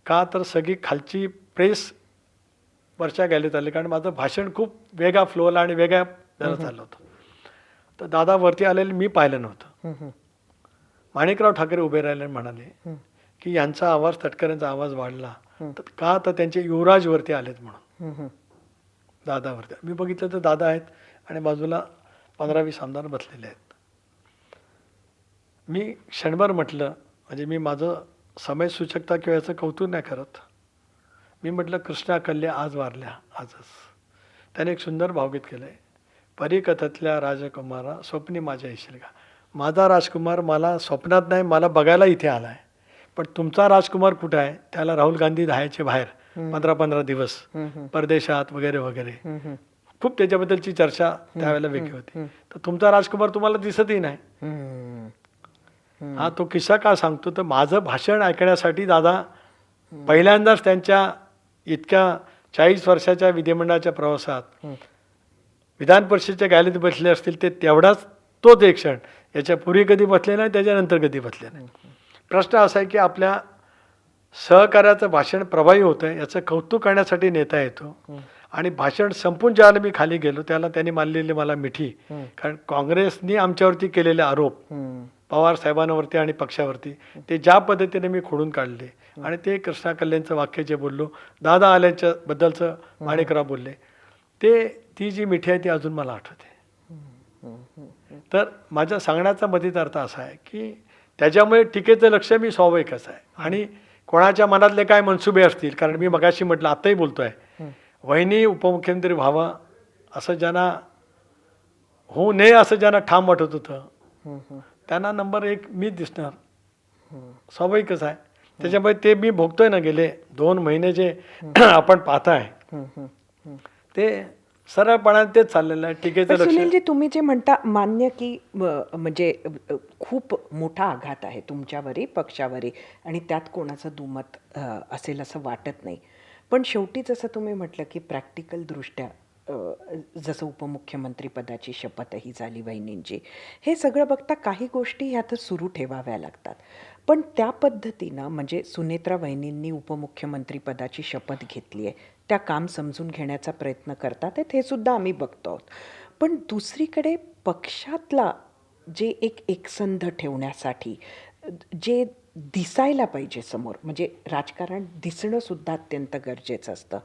का तर सगळी खालची प्रेस वरच्या गॅलरीत आली कारण माझं भाषण खूप वेगळा फ्लोला आणि वेगळ्या दरात चाललं होतं. तर दादा वरती आलेले मी पाहिलं नव्हतं. माणिकराव ठाकरे उभे राहिले आणि म्हणाले की यांचा आवाज तटकऱ्यांचा आवाज वाढला तर का तर त्यांचे युवराजवरती आलेत म्हणून. दादावरती मी बघितलं तर दादा आहेत आणि बाजूला 15-20 आमदार बसलेले आहेत. मी क्षणभर म्हटलं म्हणजे मी माझं समय सूचकता किंवा याचं कौतुक नाही करत. मी म्हटलं कृष्णा कल्ले आज वारल्या आजच. त्याने एक सुंदर भावगीत केलं आहे. परिकथातल्या राजकुमारा स्वप्नी माझ्या येशील का. माझा राजकुमार मला स्वप्नात नाही मला बघायला इथे आला आहे. पण तुमचा राजकुमार कुठं आहे त्याला राहुल गांधी राहायचे बाहेर 15-15 दिवस परदेशात वगैरे वगैरे. खूप त्याच्याबद्दलची चर्चा त्यावेळेला वेगळी होती. तर तुमचा राजकुमार तुम्हाला दिसतही नाही. हा तो किस्सा का सांगतो तर माझं भाषण ऐकण्यासाठी दादा पहिल्यांदाच त्यांच्या इतक्या 40 वर्षाच्या विधिमंडळाच्या प्रवासात विधान परिषदेच्या गॅलरीत बसले असतील ते तेवढाच तोच एक क्षण. याच्या पूर्वी कधी बसले नाही त्याच्यानंतर कधी बसले नाही. प्रश्न असा आहे की आपल्या सहकार्याचं भाषण प्रभावी होतं याचं कौतुक करण्यासाठी नेता येतो. आणि भाषण संपून ज्याला मी खाली गेलो त्याला त्यांनी मानलेली मला मिठी. कारण काँग्रेसनी आमच्यावरती केलेले आरोप पवार साहेबांवरती आणि पक्षावरती ते ज्या पद्धतीने मी खोडून काढले आणि ते कृष्णा कल्लेंचं वाक्य जे बोललो दादा आल्याच्या बद्दलचं माणिकराव बोलले ते ती जी मिठी आहे ती अजून मला आठवते. तर माझ्या सांगण्याचा मधीत अर्थ असा आहे की त्याच्यामुळे टीकेचं लक्ष मी स्वाभाविकच आहे. आणि कोणाच्या मनातले काय मनसुबे असतील कारण मी मगाशी म्हटलं आताही बोलतोय वहिनी उपमुख्यमंत्री व्हावा असं ज्यांना होऊ नये असं ज्यांना ठाम वाटत होतं त्यांना नंबर 1 मीच दिसणार. स्वाभाविकच आहे. त्याच्यामुळे ते मी भोगतोय ना गेले 2 महिने जे आपण पाहताय ते सरळपणाने तेच चाललेलं आहे. टीकेचं लक्ष. सुनीलजी तुम्ही जे म्हणता मान्य की म्हणजे खूप मोठा आघात आहे तुमच्यावरही पक्षावरही आणि त्यात कोणाचं दुमत असेल असं वाटत नाही. पण शेवटी जसं तुम्ही म्हटलं की प्रॅक्टिकल दृष्ट्या जसं उपमुख्यमंत्री पदाची शपथही झाली वहिनींची हे सगळं बघता काही गोष्टी ह्यात सुरू ठेवाव्या लागतात. पण त्या पद्धतीनं म्हणजे सुनेत्रा वहिनींनी उपमुख्यमंत्री पदाची शपथ घेतली आहे त्या काम समजून घेण्याचा प्रयत्न करतात हे सुद्धा आम्ही बघतो आहोत. पण दुसरीकडे पक्षातला जे एकसंध ठेवण्यासाठी जे दिसायला पाहिजे समोर म्हणजे राजकारण दिसणं सुद्धा अत्यंत गरजेचं असतं.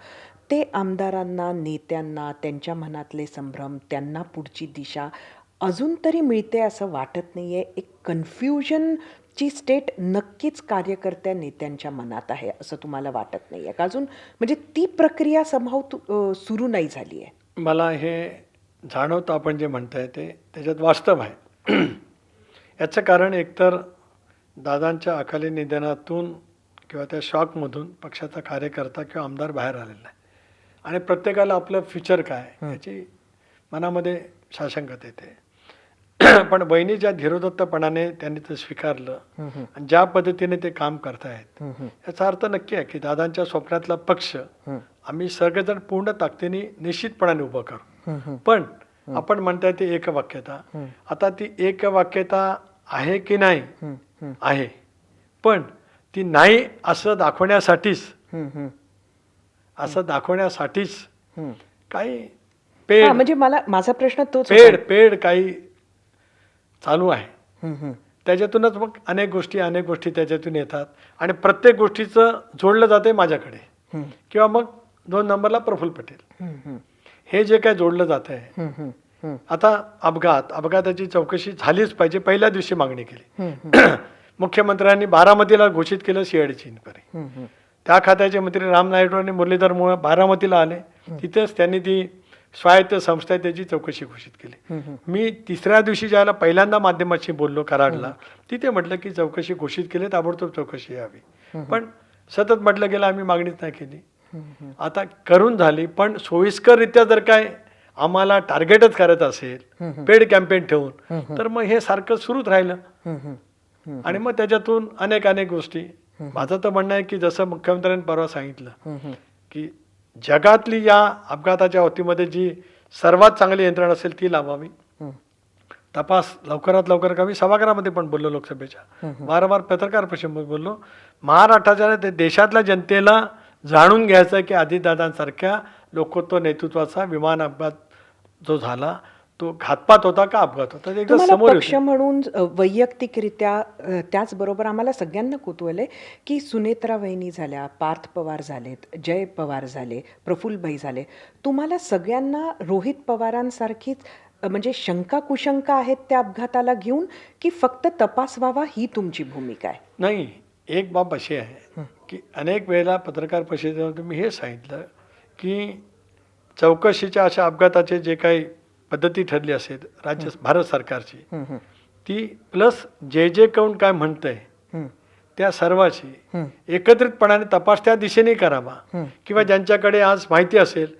ते आमदारांना नेत्यांना त्यांच्या मनातले संभ्रम त्यांना पुढची दिशा अजून तरी मिळते असं वाटत नाही आहे. एक कन्फ्युजनची स्टेट नक्कीच कार्यकर्त्या नेत्यांच्या मनात आहे असं तुम्हाला वाटत नाही आहे का अजून म्हणजे ती प्रक्रिया समहाव सुरू नाही झाली आहे. मला हे जाणवतं आपण जे म्हणताय ते त्याच्यात वास्तव आहे. याचं कारण एकतर दादांच्या अकाली निधनातून किंवा त्या शॉकमधून पक्षाचा कार्यकर्ता किंवा आमदार बाहेर आलेला आहे आणि प्रत्येकाला आपलं फ्युचर काय याची मनामध्ये साशंकता येते. पण बहिणी ज्या धीरोदत्तपणाने त्यांनी ते स्वीकारलं आणि ज्या पद्धतीने ते काम करतायत याचा अर्थ नक्की आहे की दादांच्या स्वप्नातला पक्ष आम्ही सगळेजण पूर्ण ताकदीने निश्चितपणाने उभं करू. पण आपण म्हणताय ती एकवाक्यता. आता ती एकवाक्यता आहे की नाही आहे पण ती नाही असं दाखवण्यासाठीच काही पेड म्हणजे मला माझा प्रश्न तोच पेड काही चालू आहे. त्याच्यातूनच मग अनेक गोष्टी त्याच्यातून येतात आणि प्रत्येक गोष्टीचं जोडलं जाते माझ्याकडे किंवा मग 2 नंबरला प्रफुल्ल पटेल. हे जे काय जोडलं जात आहे आता अपघाताची चौकशी झालीच पाहिजे पहिल्या दिवशी मागणी केली. मुख्यमंत्र्यांनी बारामतीला घोषित केलं सीआयडीची इन्क्वायरी. त्या खात्याचे मंत्री राम नायडू आणि मुरलीधर मोहोळ बारामतीला आले. तिथेच त्यांनी ती स्वायत्त संस्था त्याची चौकशी घोषित केली. मी 3ऱ्या दिवशी ज्याला पहिल्यांदा माध्यमाशी बोललो कराडला तिथे म्हटलं की चौकशी घोषित केली ताबडतोब चौकशी यावी. पण सतत म्हटलं गेलं आम्ही मागणीच नाही केली. आता करून झाली, पण सोयीस्कररित्या जर काय आम्हाला टार्गेटच करायचं असेल पेड कॅम्पेन ठेवून, तर मग हे सारखं सुरूच राहिलं आणि मग त्याच्यातून अनेक गोष्टी. माझं तर म्हणणं आहे की जसं मुख्यमंत्र्यांनी परवा सांगितलं की जगातली या अपघाताच्या बाबतीमध्ये जी सर्वात चांगली यंत्रणा असेल ती लावावी. तपास लवकरात लवकर करावी. सभागृहामध्ये पण बोललो, लोकसभेच्या वारंवार पत्रकार परिषदेमध्ये बोललो. महाराष्ट्राच्या देशातल्या जनतेला जाणून घ्यायचं की अजितदादांसारख्या लोकत्व नेतृत्वाचा विमान अपघात जो झाला तो घातपात होता का अपघात होता, ते एकदा तुम्हाला समोर पक्ष येतं. म्हणून वैयक्तिकरित्या त्याचबरोबर आम्हाला सगळ्यांना कुतूहल आहे की सुनेत्रा वहिनी झाल्या, पार्थ पवार झालेत, जय पवार झाले, प्रफुल्लभाई झाले, तुम्हाला सगळ्यांना रोहित पवारांसारखीच म्हणजे शंका कुशंका आहेत त्या अपघाताला घेऊन, की फक्त तपास व्हावा ही तुमची भूमिका आहे? नाही, एक बाब अशी आहे की अनेक वेळेला पत्रकार परिषदेमध्ये मी हे सांगितलं की चौकशीच्या अशा अपघाताचे जे काही पद्धती ठरली असेल भारत सरकारची, ती प्लस जे कोण काय म्हणतंय त्या सर्वाची एकत्रितपणाने तपास त्या दिशेने करावा, किंवा ज्यांच्याकडे आज माहिती असेल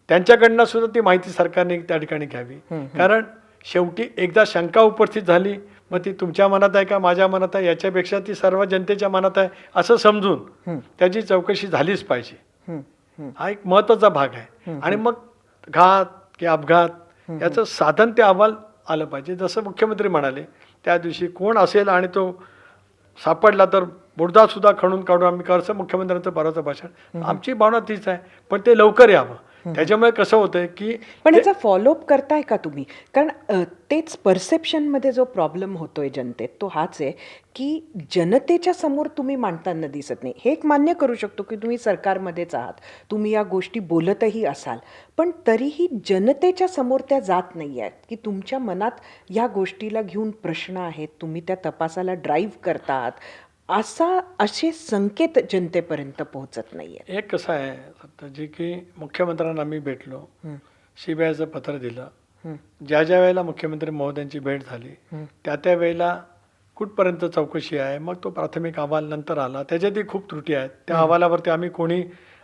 त्यांच्याकडनं सुद्धा ती माहिती सरकारने त्या ठिकाणी घ्यावी. कारण शेवटी एकदा शंका उपस्थित झाली, मग ती तुमच्या मनात आहे का माझ्या मनात आहे याच्यापेक्षा ती सर्व जनतेच्या मनात आहे असं समजून त्याची चौकशी झालीच पाहिजे. हा एक महत्त्वाचा भाग आहे. आणि मग घात की अपघात याचं साधन ते अहवाल आलं पाहिजे. जसं मुख्यमंत्री म्हणाले त्या दिवशी कोण असेल आणि तो सापडला तर बुडदा सुद्धा खणून काढून आम्ही करचं मुख्यमंत्र्यांचं परवाचं भाषण. आमची भावना तीच आहे, पण ते लवकर यावं. त्याच्यामुळे कसं होतंय की पण याचा फॉलोअप करताय का तुम्ही? कारण तेच परसेप्शनमध्ये जो प्रॉब्लेम होतोय जनतेत तो हाच आहे की जनतेच्या समोर तुम्ही मांडताना दिसत नाही. हे एक मान्य करू शकतो की तुम्ही सरकारमध्येच आहात, तुम्ही या गोष्टी बोलतही असाल, पण तरीही जनतेच्या समोर त्या जात नाही आहेत की तुमच्या मनात या गोष्टीला घेऊन प्रश्न आहेत, तुम्ही त्या तपासाला ड्राईव्ह करता आहात, असे संकेत जनतेपर्यंत पोहोचत नाही आहेत. एक कसं आहे सत्ताजी की मुख्यमंत्र्यांना आम्ही भेटलो, सीबीआयचं पत्र दिलं, ज्या वेळेला मुख्यमंत्री महोदयांची भेट झाली त्या वेळेला कुठपर्यंत चौकशी आहे, मग तो प्राथमिक अहवाल नंतर आला, त्याच्यातही खूप त्रुटी आहेत. त्या अहवालावरती आम्ही कोणी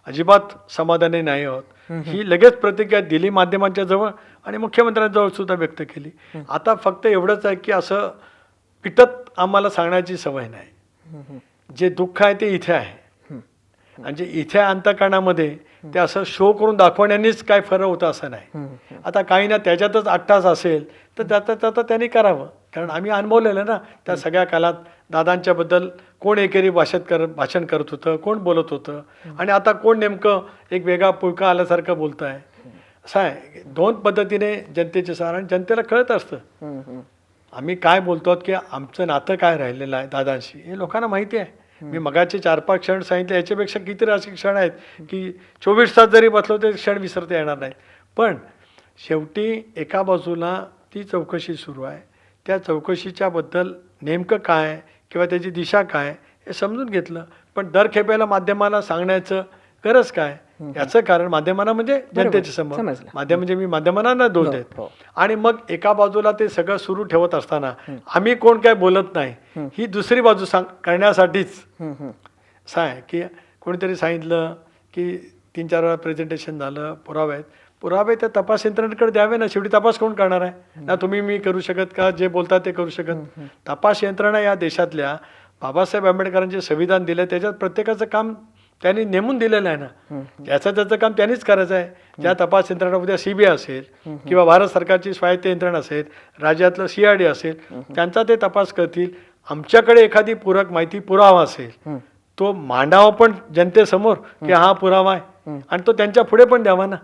अजिबात समाधानी नाही आहोत. ही लगेच प्रतिक्रिया दिली माध्यमांच्या जवळ आणि मुख्यमंत्र्यांजवळ सुद्धा व्यक्त केली. आता फक्त एवढंच आहे की असं पिटत आम्हाला सांगण्याची सवय नाही. जे दुःख आहे ते इथे आहे, आणि जे इथे अंतःकरणामध्ये ते असं शो करून दाखवण्यानेच काय फरक होतं असं नाही. आता काही ना त्याच्यातच 8 तास असेल तर त्याचं त्यांनी करावं, कारण आम्ही अनुभवलेलं ना त्या सगळ्या काळात दादांच्याबद्दल कोण एकेरी भाषण करत होतं, कोण बोलत होतं, आणि आता कोण नेमकं एक वेगळा पुळका आल्यासारखं बोलत आहे. असं आहे, 2 पद्धतीने जनतेचे सार आणि जनतेला कळत असतं आम्ही काय बोलतो की आमचं नातं काय राहिलेलं आहे दादांशी, हे लोकांना माहिती आहे. मी मगाचे 4-5 क्षण सांगितले, याच्यापेक्षा किती राजकीय क्षण आहेत की 24 तास जरी बसलो ते क्षण विसरता येणार नाहीत. पण शेवटी एका बाजूला ती चौकशी सुरू आहे, त्या चौकशीच्याबद्दल नेमकं काय किंवा त्याची दिशा काय हे समजून घेतलं. पण दर खेपेला माध्यमाला सांगण्याचं गरज काय, याचं कारण माध्यमांना म्हणजे जनतेच्या समोर, माध्यम म्हणजे मी माध्यमांना दोष देत, आणि मग एका बाजूला ते सगळं सुरू ठेवत असताना आम्ही कोण काय बोलत नाही ही दुसरी बाजू करण्यासाठीच. असं आहे की कोणीतरी सांगितलं की 3-4 वेळा प्रेझेंटेशन झालं, पुरावे त्या तपास यंत्रणेकडे द्यावे ना, शेवटी तपास कोण करणार आहे ना, तुम्ही मी करू शकत का, जे बोलतात ते करू शकत. तपास यंत्रणा या देशातल्या बाबासाहेब आंबेडकरांचे संविधान दिलं, त्याच्यात प्रत्येकाचं काम त्यांनी नेमून दिलेलं आहे ना, त्याचं काम त्यांनीच करायचं आहे. ज्या तपास यंत्रणा उद्या सीबीआय असेल किंवा भारत सरकारची स्वायत्त यंत्रणा असेल, राज्यातलं CID असेल, त्यांचा ते तपास करतील. आमच्याकडे एखादी पूरक माहिती पुरावा असेल तो मांडावा पण जनतेसमोर की हा पुरावा आहे, आणि तो त्यांच्या पुढे पण द्यावा ना.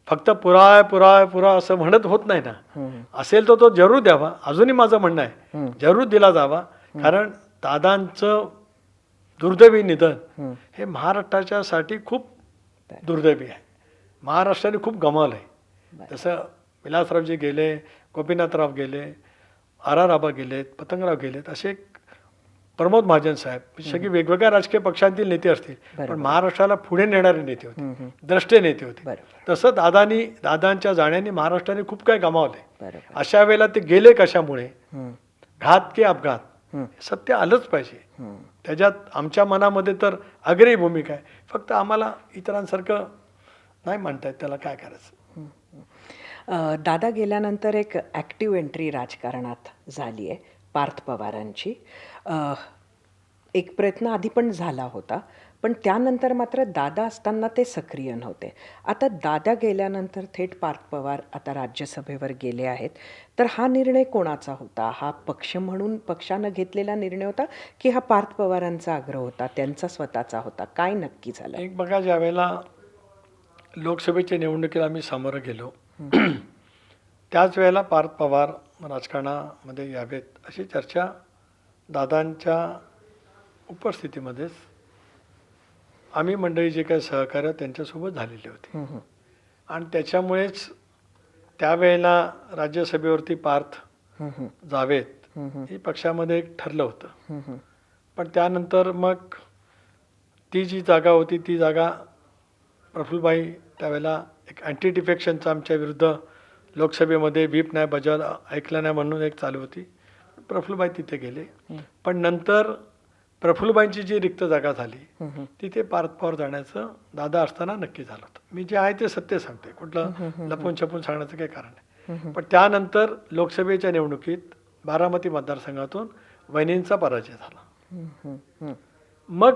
फक्त पुरावा असं म्हणत होत नाही ना, असेल तो जरूर द्यावा. अजूनही माझं म्हणणं आहे जरूर दिला जावा, कारण दादांचं दुर्दैवी निधन हे महाराष्ट्राच्यासाठी खूप दुर्दैवी आहे. महाराष्ट्राने खूप गमावलं आहे. जसं विलासरावजी गेले, गोपीनाथराव गेले, RR आबा गेलेत, पतंगराव गेलेत, असे प्रमोद महाजन साहेब, सगळे वेगवेगळ्या राजकीय पक्षांतील नेते असतील, पण महाराष्ट्राला पुढे नेणारे नेते होते, द्रष्टे नेते होते. तसं दादांच्या जाण्याने महाराष्ट्राने खूप काही गमावले. अशा वेळेला ते गेले कशामुळे, घात की अपघात, सत्य आलंच पाहिजे. त्याच्यात आमच्या मनामध्ये तर आग्रही भूमिका आहे. फक्त आम्हाला इतरांसारखं नाही म्हणता येत, त्याला काय करायचं. दादा गेल्यानंतर एक ॲक्टिव्ह एंट्री राजकारणात झाली आहे पार्थ पवारांची. एक प्रयत्न आधी पण झाला होता, पण त्यानंतर मात्र दादा असताना ते सक्रिय नव्हते. आता दादा गेल्यानंतर थेट पार्थ पवार आता राज्यसभेवर गेले आहेत. तर हा निर्णय कोणाचा होता? हा पक्ष म्हणून पक्षानं घेतलेला निर्णय होता की हा पार्थ पवारांचा आग्रह होता, त्यांचा स्वतःचा होता? काय नक्की झालं? एक बघा, ज्या वेळेला लोकसभेच्या निवडणुकीला आम्ही सामोरं गेलो त्याच वेळेला पार्थ पवार राजकारणामध्ये यावेत अशी चर्चा दादांच्या उपस्थितीमध्येच आम्ही मंडळी जे काही सहकार्य त्यांच्यासोबत झालेली होती. आणि त्याच्यामुळेच त्यावेळेला राज्यसभेवरती पार्थ जावेत हे पक्षामध्ये एक ठरलं होतं. पण त्यानंतर मग ती जी जागा होती ती जागा प्रफुल्लभाई त्यावेळेला एक अँटी डिफेक्शनचं आमच्या विरुद्ध लोकसभेमध्ये व्हीप नाही बजावला, ऐकलं नाही म्हणून एक चालू होती. प्रफुल्लभाई तिथे गेले. पण नंतर प्रफुल्लभाईंची जी रिक्त जागा झाली तिथे पार्थ पवार जाण्याचं दादा असताना नक्की झालं होतं. मी जे आहे ते सत्य सांगते, कुठलं लपून छपून सांगण्याचं काही कारण नाही. पण त्यानंतर लोकसभेच्या निवडणुकीत बारामती मतदारसंघातून वहिनींचा पराजय झाला. मग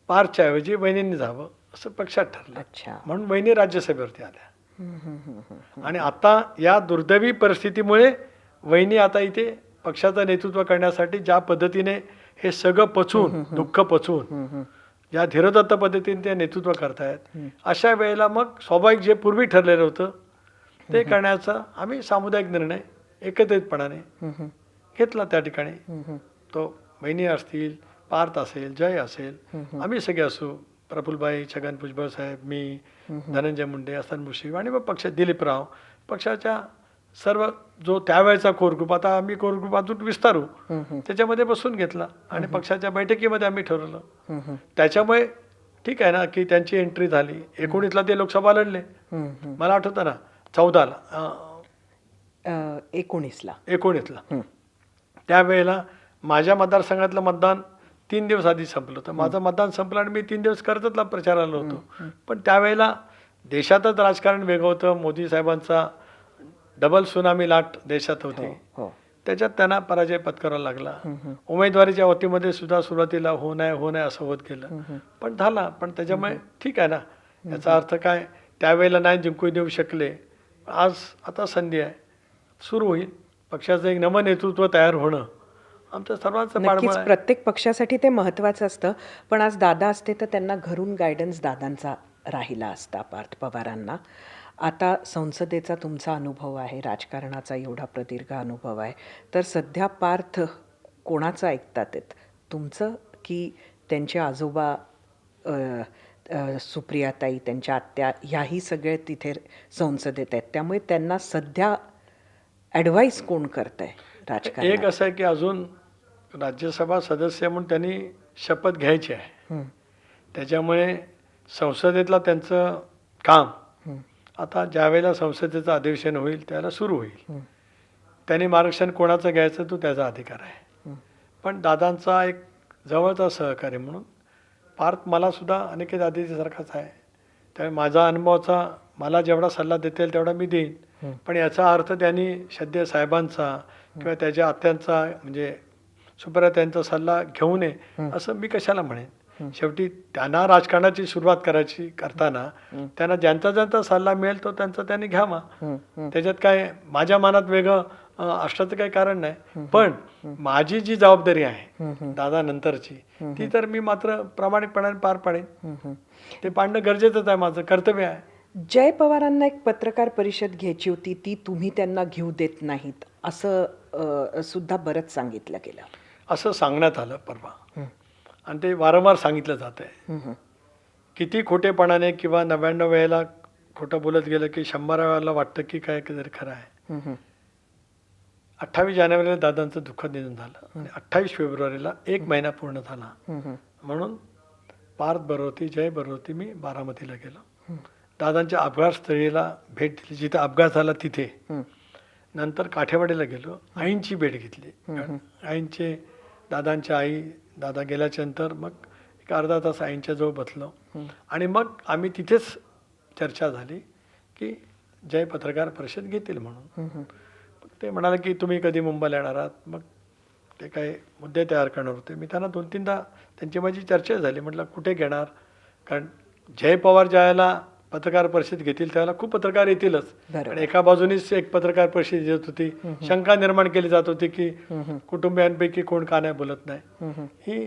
पार्थच्या ऐवजी वहिनींनी जावं असं पक्षात ठरलं. अच्छा. म्हणून वहिनी राज्यसभेवरती आल्या. आणि आता या दुर्दैवी परिस्थितीमुळे वहिनी आता इथे पक्षाचं नेतृत्व करण्यासाठी ज्या पद्धतीने हे सगळं पचवून, दुःख पचवून ज्या धीरदत्त पद्धतीने ते नेतृत्व करतायत, अशा वेळेला मग स्वाभाविक जे पूर्वी ठरलेलं होतं ते करण्याचा आम्ही सामुदायिक निर्णय एकत्रितपणाने घेतला. त्या ठिकाणी तो वहिनी असतील, पार्थ असेल, जय असेल, आम्ही सगळे असू, प्रफुल्लभाई, छगन भुजबळ साहेब, मी, धनंजय मुंडे, हसन मुश्रीफ आणि मग पक्ष दिलीपराव, पक्षाच्या सर्व जो त्यावेळेचा कोर ग्रुप, आता आम्ही कोर ग्रुप अजून विस्तारू, त्याच्यामध्ये बसून घेतला आणि पक्षाच्या बैठकीमध्ये आम्ही ठरवलं. त्याच्यामुळे ठीक आहे ना की त्यांची एंट्री झाली. 19ला ते लोकसभा लढले, मला आठवतं ना 14ला 19ला त्यावेळेला माझ्या मतदारसंघातलं मतदान 3 दिवस आधी संपलं होतं. माझं मतदान संपलं आणि मी 3 दिवस कर्जतला प्रचाराला होतो. पण त्यावेळेला देशातच राजकारण वेगळं होतं. मोदी साहेबांचा डबल सुनामी लाट देशात होती. त्याच्यात त्यांना पराजय पत्करावा लागला. उमेदवारीच्या वतीमध्ये सुद्धा सुरुवातीला हो नाही असं होत गेलं, पण झाला. पण त्याच्यामुळे ठीक आहे ना, याचा अर्थ काय, त्यावेळेला नाही जिंकू देऊ शकले, आज आता संधी आहे, सुरू होईल. पक्षाचं एक नवं नेतृत्व तयार होणं आमच्या सर्वांचं पाठबळ आहे. प्रत्येक पक्षासाठी ते महत्त्वाचं असतं. पण आज दादा असते तर त्यांना घरून गायडन्स दादांचा राहिला असता पार्थ पवारांना. आता संसदेचा तुमचा अनुभव आहे, राजकारणाचा एवढा प्रदीर्घ अनुभव आहे, तर सध्या पार्थ कोणाचं ऐकतात आहेत, तुमचं की त्यांचे आजोबा सुप्रियाताई, त्यांच्या आत्या, ह्याही सगळे तिथे संसदेत आहेत, त्यामुळे त्यांना सध्या ॲडवाईस कोण करतंय राजकारण? एक असं आहे की अजून राज्यसभा सदस्य म्हणून त्यांनी शपथ घ्यायची आहे. त्याच्यामुळे संसदेतला त्यांचं काम आता ज्यावेळेला संसदेचं अधिवेशन होईल त्याला सुरू होईल. त्यांनी मार्गदर्शन कोणाचं घ्यायचं तो त्याचा अधिकार आहे. पण दादांचा एक जवळचा सहकारी म्हणून पार्थ मला सुद्धा अनिकेत आदित्यसारखाच आहे. त्यामुळे माझा अनुभवाचा मला जेवढा सल्ला देता येईल तेवढा मी देईन. पण याचा अर्थ त्यांनी सध्या साहेबांचा किंवा त्याच्या आत्यांचा म्हणजे सुप्रियाताईंचा सल्ला घेऊ नये असं मी कशाला म्हणेन. शेवटी त्यांना राजकारणाची सुरुवात करायची करताना त्यांना ज्यांचा सल्ला मिळेल तो त्यांचा त्यांनी घ्यावा. त्याच्यात काय माझ्या मनात वेगळं असण्याचं काही कारण नाही. पण माझी जी जबाबदारी आहे दादा नंतरची, ती तर मी मात्र प्रामाणिकपणाने पार पाडेन. ते पाडणं गरजेचंच आहे, माझं कर्तव्य आहे. जय पवारांना एक पत्रकार परिषद घ्यायची होती, ती तुम्ही त्यांना घेऊ देत नाहीत असं सुद्धा बरंच सांगितलं गेलं. असं सांगण्यात आलं परवा आणि ते वारंवार सांगितलं जात आहे. किती खोटेपणाने किंवा 99 वेळेला खोटं बोलत गेलं की 100 वेळेला वाटतं की काय तरी खरं आहे. 28 जानेवारीला दादांचं दुःखद निधन झालं आणि 28 फेब्रुवारीला 1 महिना पूर्ण झाला. म्हणून पार्थ बरोबर जय बरोबर मी बारामतीला गेलो. दादांच्या अपघात स्थळीला भेट दिली, जिथे अपघात झाला तिथे. नंतर काठेवाडीला गेलो, आईंची भेट घेतली. आईंचे दादांच्या आई, दादा गेल्याच्या नंतर मग एक अर्धा तास आईंच्या जवळ बसलो आणि मग आम्ही तिथेच चर्चा झाली की जय पत्रकार परिषद घेतील म्हणून. मग ते म्हणाले की तुम्ही कधी मुंबईला येणार आहात. मग ते काही मुद्दे तयार करणार होते. मी त्यांना 2-3दा त्यांची माझी चर्चा झाली. म्हटलं कुठे घेणार, कारण जय पवार ज्यावेळेला पत्रकार परिषद घेतील त्यावेळेला खूप पत्रकार येतीलच. आणि एका बाजूनीच एक पत्रकार परिषद येत होती. शंका निर्माण केली जात होती की कुटुंबियांपैकी कोण का नाही बोलत नाही. ही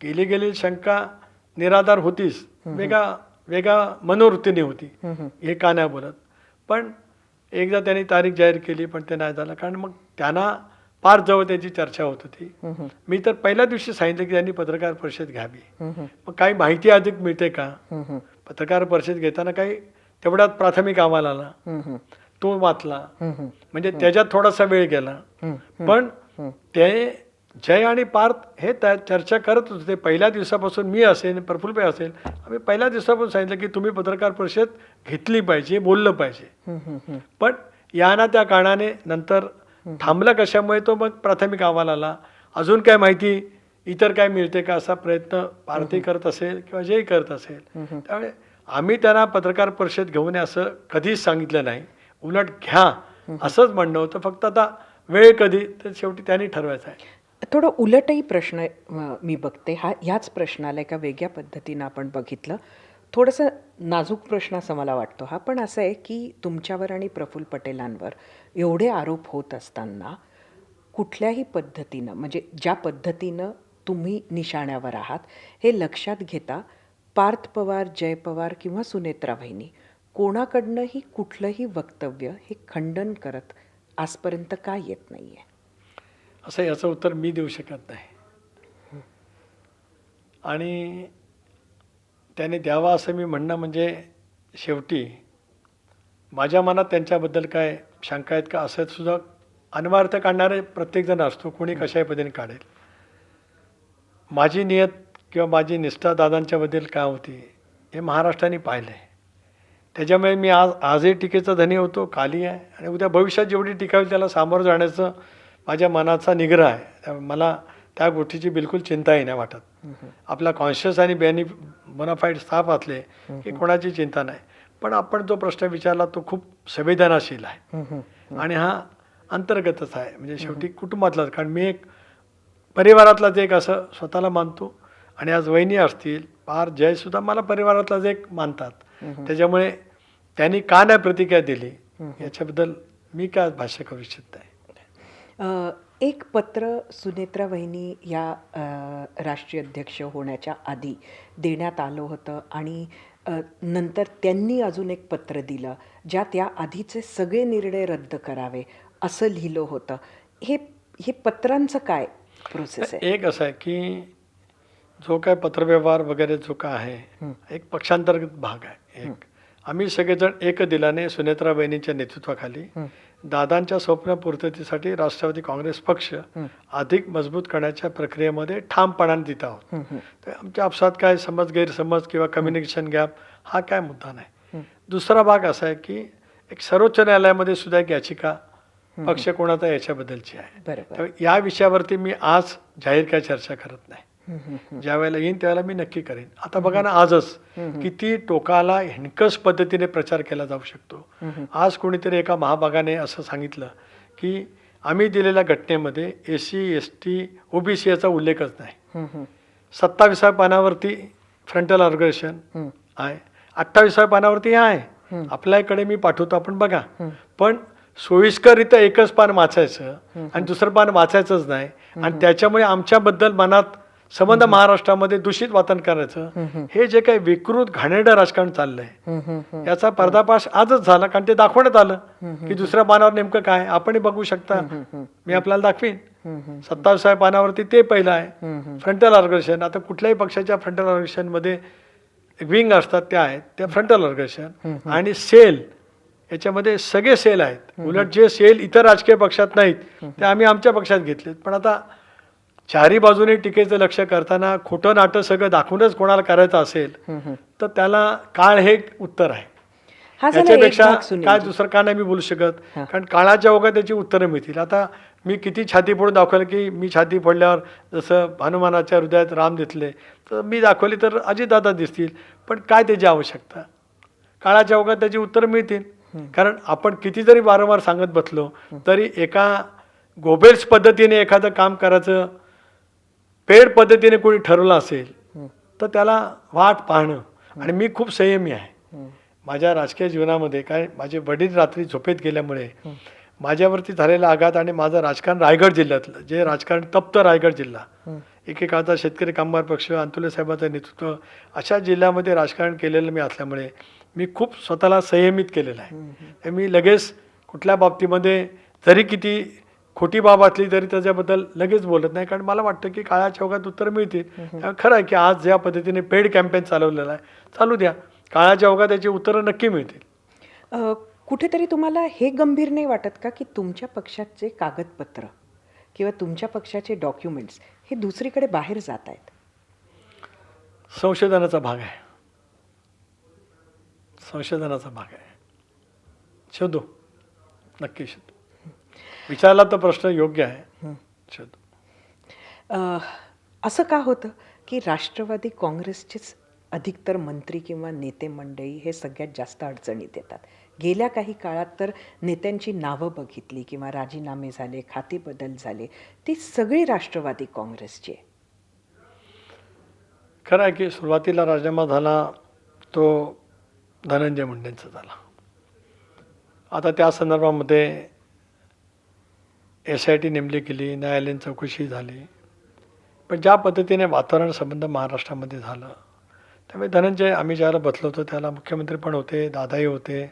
केली गेलेली शंका निराधार होतीच, वेगळा मनोवृत्तीने होती, हे का नाही बोलत. पण एकदा त्यांनी तारीख जाहीर केली पण ते नाही झालं, कारण मग त्यांना फार जवळ त्याची चर्चा होत होती. मी तर पहिल्या दिवशी सांगितलं की त्यांनी पत्रकार परिषद घ्यावी. मग काही माहिती अधिक मिळते का, पत्रकार परिषद घेताना काही तेवढ्यात प्राथमिक अहवाल आला, तो वाचला, म्हणजे त्याच्यात थोडासा वेळ गेला. पण ते जय आणि पार्थ हे चर्चा करत होते पहिल्या दिवसापासून. मी असेल, प्रफुल्लभाई असेल, आम्ही पहिल्या दिवसापासून सांगितलं की तुम्ही पत्रकार परिषद घेतली पाहिजे, बोललं पाहिजे. पण या ना त्या कारणाने नंतर थांबला. कशामुळे, तो मग प्राथमिक अहवाल आला. अजून काय माहिती इतर काय मिळते का असा प्रयत्न पार्थही करत असेल किंवा जय करत असेल. त्यामुळे आम्ही त्यांना पत्रकार परिषद घेऊ नये असं कधीच सांगितलं नाही, उलट घ्या असंच म्हणणं होतं. फक्त आता वेळ कधी तर शेवटी त्यांनी ठरवायचं आहे. थोडं उलटही प्रश्न मी बघते. ह्याच प्रश्नाला एका वेगळ्या पद्धतीनं आपण बघितलं. थोडंसं नाजूक प्रश्न असं मला वाटतो हा. पण असं आहे की तुमच्यावर आणि प्रफुल्ल पटेलांवर एवढे आरोप होत असताना कुठल्याही पद्धतीनं, म्हणजे ज्या पद्धतीनं तुम्ही निशाण्यावर आहात हे लक्षात घेता पार्थ पवार, जय पवार किंवा सुनेत्रा वहिनी कोणाकडनंही कुठलंही वक्तव्य हे खंडन करत आजपर्यंत का येत नाही आहे? असं याचं उत्तर मी देऊ शकत नाही. आणि त्याने द्यावा असं मी म्हणणं म्हणजे शेवटी माझ्या मनात त्यांच्याबद्दल काय शंका आहेत का असं सुद्धा अन्वयार्थ काढणारे प्रत्येकजण असतो, कोणी कशाही पद्धतीने काढेल. माझी नियत किंवा माझी निष्ठा दादांच्याबद्दल काय होती हे महाराष्ट्राने पाहिलं आहे. त्याच्यामुळे मी आजही टीकेचा धनी होतो, काली आहे, आणि उद्या भविष्यात जेवढी टीका होईल त्याला सामोरं जाण्याचं माझ्या मनाचा निग्रह आहे. त्यामुळे मला त्या गोष्टीची बिलकुल चिंताही नाही वाटत. आपला कॉन्शियस आणि बोनाफाईड साफ असले की कोणाची चिंता नाही. पण आपण जो प्रश्न विचारला तो खूप संवेदनाशील आहे आणि हा अंतर्गतच आहे, म्हणजे शेवटी कुटुंबातलाच. कारण मी एक परिवारातलाच एक असं स्वतःला मानतो, आणि आज वहिनी असतील, पार जयसुद्धा मला परिवारातलाच एक मानतात. त्याच्यामुळे त्यांनी का नाही प्रतिक्रिया दिली याच्याबद्दल मी काय भाष्य करू इच्छित नाही. एक पत्र सुनेत्रा वहिनी या राष्ट्रीय अध्यक्ष होण्याच्या आधी देण्यात आलं होतं, आणि नंतर त्यांनी अजून एक पत्र दिलं ज्यात या आधीचे सगळे निर्णय रद्द करावे असं लिहिलं होतं. हे पत्रांचं काय प्रोसेस आहे? एक असं आहे की जो काय पत्रव्यवहार वगैरे जो काय आहे एक पक्षांतर्गत भाग आहे. आम्ही सगळेजण एक दिलाने सुनेत्रा वहिनींच्या नेतृत्वाखाली दादांच्या स्वप्नपूर्ततेसाठी राष्ट्रवादी काँग्रेस पक्ष अधिक मजबूत करण्याच्या प्रक्रियेमध्ये ठामपणाने देत आहोत. तर आमच्या आपसात काय गैरसमज किंवा कम्युनिकेशन गॅप हा काय मुद्दा नाही. दुसरा भाग असा आहे की एक सर्वोच्च न्यायालयामध्ये सुद्धा एक याचिका पक्ष कोणाचा याच्याबद्दलची आहे. त्यामुळे या विषयावरती मी आज जाहीर काय चर्चा करत नाही. ज्या वेळेला येईन त्यावेळेला मी नक्की करेन. आता बघा ना, आजच किती टोकाला हिणकस पद्धतीने प्रचार केला जाऊ शकतो. आज कोणीतरी एका महाभागाने असं सांगितलं की आम्ही दिलेल्या घटनेमध्ये SC ST OBC याचा उल्लेखच नाही. 27व्या पानावरती फ्रंटल ऑर्गनायझेशन आहे, 28व्या पानावरती आहे. आपल्याकडे मी पाठवतो, आपण बघा. पण सोयीस्कररित्या एकच पान वाचायचं आणि दुसरं पान वाचायचंच नाही, आणि त्याच्यामुळे आमच्याबद्दल मनात संबंध महाराष्ट्रामध्ये दूषित वातावरण करायचं, हे जे काही विकृत घाणेरडं राजकारण चाललंय याचा पर्दाफाश आजच झाला. कारण ते दाखवण्यात आलं की दुसऱ्या पानावर नेमकं काय. आपणही बघू शकता, मी आपल्याला दाखवीन. 27व्या पानावरती ते पहिलं आहे, फ्रंटल ऑर्गनायझेशन. आता कुठल्याही पक्षाच्या फ्रंटल ऑर्गनायझेशन मध्ये विंग असतात, त्या आहेत त्या फ्रंटल ऑर्गनायझेशन. आणि सेल, याच्यामध्ये सगळे सेल आहेत. उलट जे सेल इतर राजकीय पक्षात नाहीत ते आम्ही आमच्या पक्षात घेतलेत. पण आता चारी बाजूने टीकेचं लक्ष करताना खोटं नाटं सगळं दाखवूनच कोणाला करायचं असेल तर त्याला काळ हे उत्तर आहे. हा झाला एक याच्यापेक्षा भाग सुनीलजी. काय दुसरं का नाही मी बोलू शकत, कारण काळाच्या ओघात त्याची उत्तरं मिळतील. आता मी किती छाती फोडून दाखवलं की मी छाती फोडल्यावर जसं हनुमानाच्या हृदयात राम दिसले, तर मी दाखवली तर अजितदादा दिसतील. पण काय त्याची आवश्यकता? काळाच्या ओघात त्याची उत्तरं मिळतील. कारण आपण किती जरी वारंवार सांगत बसलो तरी एका गोबेल्स पद्धतीने एखादं काम करायचं पेड पद्धतीने कोणी ठरवलं असेल तर त्याला वाट पाहणं. आणि मी खूप संयमी आहे माझ्या राजकीय जीवनामध्ये. काय माझे वडील रात्री झोपेत गेल्यामुळे माझ्यावरती झालेला आघात आणि माझं राजकारण रायगड जिल्ह्यातलं जे राजकारण तप्त रायगड जिल्हा एकेकाळचा शेतकरी कामगार पक्ष अंतुले साहेबांचं नेतृत्व अशा जिल्ह्यामध्ये राजकारण केलेलं मी असल्यामुळे मी खूप स्वतःला संयमित केलेलं आहे. मी लगेच कुठल्या बाबतीमध्ये जरी किती खोटी बाब असली तरी त्याच्याबद्दल लगेच बोलत नाही, कारण मला वाटतं की काळाच्या ओघात उत्तर मिळतील. खरं आहे की आज ज्या पद्धतीने पेड कॅम्पेन चालवलेला आहे चालू द्या, काळाच्या ओघात त्याची उत्तरं नक्की मिळतील. कुठेतरी तुम्हाला हे गंभीर नाही वाटत का की तुमच्या पक्षाचे कागदपत्र किंवा तुमच्या पक्षाचे डॉक्युमेंट्स हे दुसरीकडे बाहेर जात आहेत? संशोधनाचा भाग आहे, संशोधनाचा भाग आहे. शोधू, नक्की शोधू. विचारला तर प्रश्न योग्य आहे, शोधू. असं का होतं की राष्ट्रवादी काँग्रेसचेच अधिकतर मंत्री किंवा नेते मंडळी हे सगळ्यात जास्त अडचणीत येतात? गेल्या काही काळात तर नेत्यांची नावं बघितली किंवा राजीनामे झाले, खाते बदल झाले, ती सगळी राष्ट्रवादी काँग्रेसची आहे. खरं आहे की सुरुवातीला राजीनामा झाला तो धनंजय मुंडेंचा झाला. आता त्या संदर्भामध्ये SIT नेमली गेली, न्यायालयीन चौकशी झाली. पण ज्या पद्धतीने वातावरण संबंध महाराष्ट्रामध्ये झालं त्यामुळे धनंजय, आम्ही ज्याला बसलो होतो त्याला मुख्यमंत्री पण होते, दादाही होते,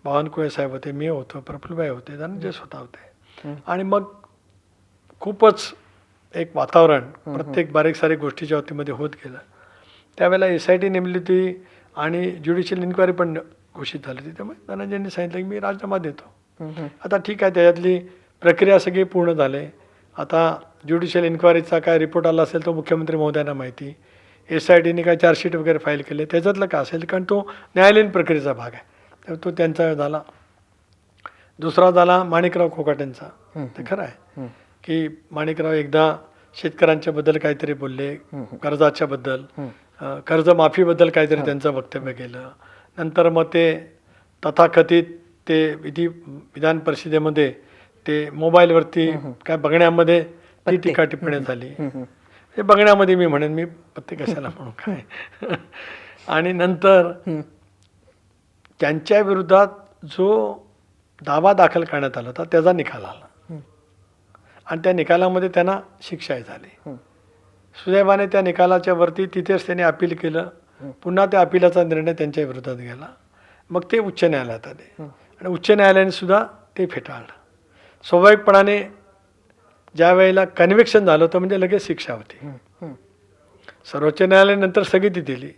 बावनकुळे साहेब होते, मी होतो, प्रफुल्लभाई होते, धनंजय स्वतः होते. आणि मग खूपच एक वातावरण प्रत्येक बारीक सारीक गोष्टीच्या बाबतीमध्ये होत गेलं. त्यावेळेला SIT नेमली होती आणि ज्युडिशियल इन्क्वायरी पण घोषित झाली होती. त्यामुळे धनंजयनी सांगितलं की मी राजीनामा देतो. आता ठीक आहे, त्याच्यातली प्रक्रिया सगळी पूर्ण झाली. आता ज्युडिशियल इन्क्वायरीचा काय रिपोर्ट आला असेल तो मुख्यमंत्री महोदयांना माहिती. SITने काय चार्जशीट वगैरे फाईल केले त्याच्यातलं काय असेल, कारण तो न्यायालयीन प्रक्रियेचा भाग आहे, तर तो त्यांचा झाला. दुसरा झाला माणिकराव कोकाटेंचा. ते खरं आहे की माणिकराव एकदा शेतकऱ्यांच्याबद्दल काहीतरी बोलले, कर्जाच्याबद्दल, कर्जमाफीबद्दल काहीतरी त्यांचं वक्तव्य केलं. नंतर मग ते तथाकथित ते विधान परिषदेमध्ये ते मोबाईलवरती काय बघण्यामध्ये ती टीका टिप्पणी झाली. हे बघण्यामध्ये मी म्हणेन, मी पत्ते कशाला म्हणू काय. आणि नंतर त्यांच्या विरोधात जो दावा दाखल करण्यात आला होता त्याचा निकाल आला आणि त्या निकालामध्ये त्यांना शिक्षाही झाली. सुदैवाने त्या निकालाच्या वरती तिथेच त्यांनी अपील केलं. पुन्हा त्या अपिलाचा निर्णय त्यांच्या विरोधात गेला. मग ते उच्च न्यायालयात आले आणि उच्च न्यायालयाने सुद्धा ते फेटाळलं. स्वाभाविकपणाने ज्या वेळेला कन्व्हिक्शन झालं होतं म्हणजे लगेच शिक्षा होती. सर्वोच्च न्यायालयानंतर स्थगिती दिली,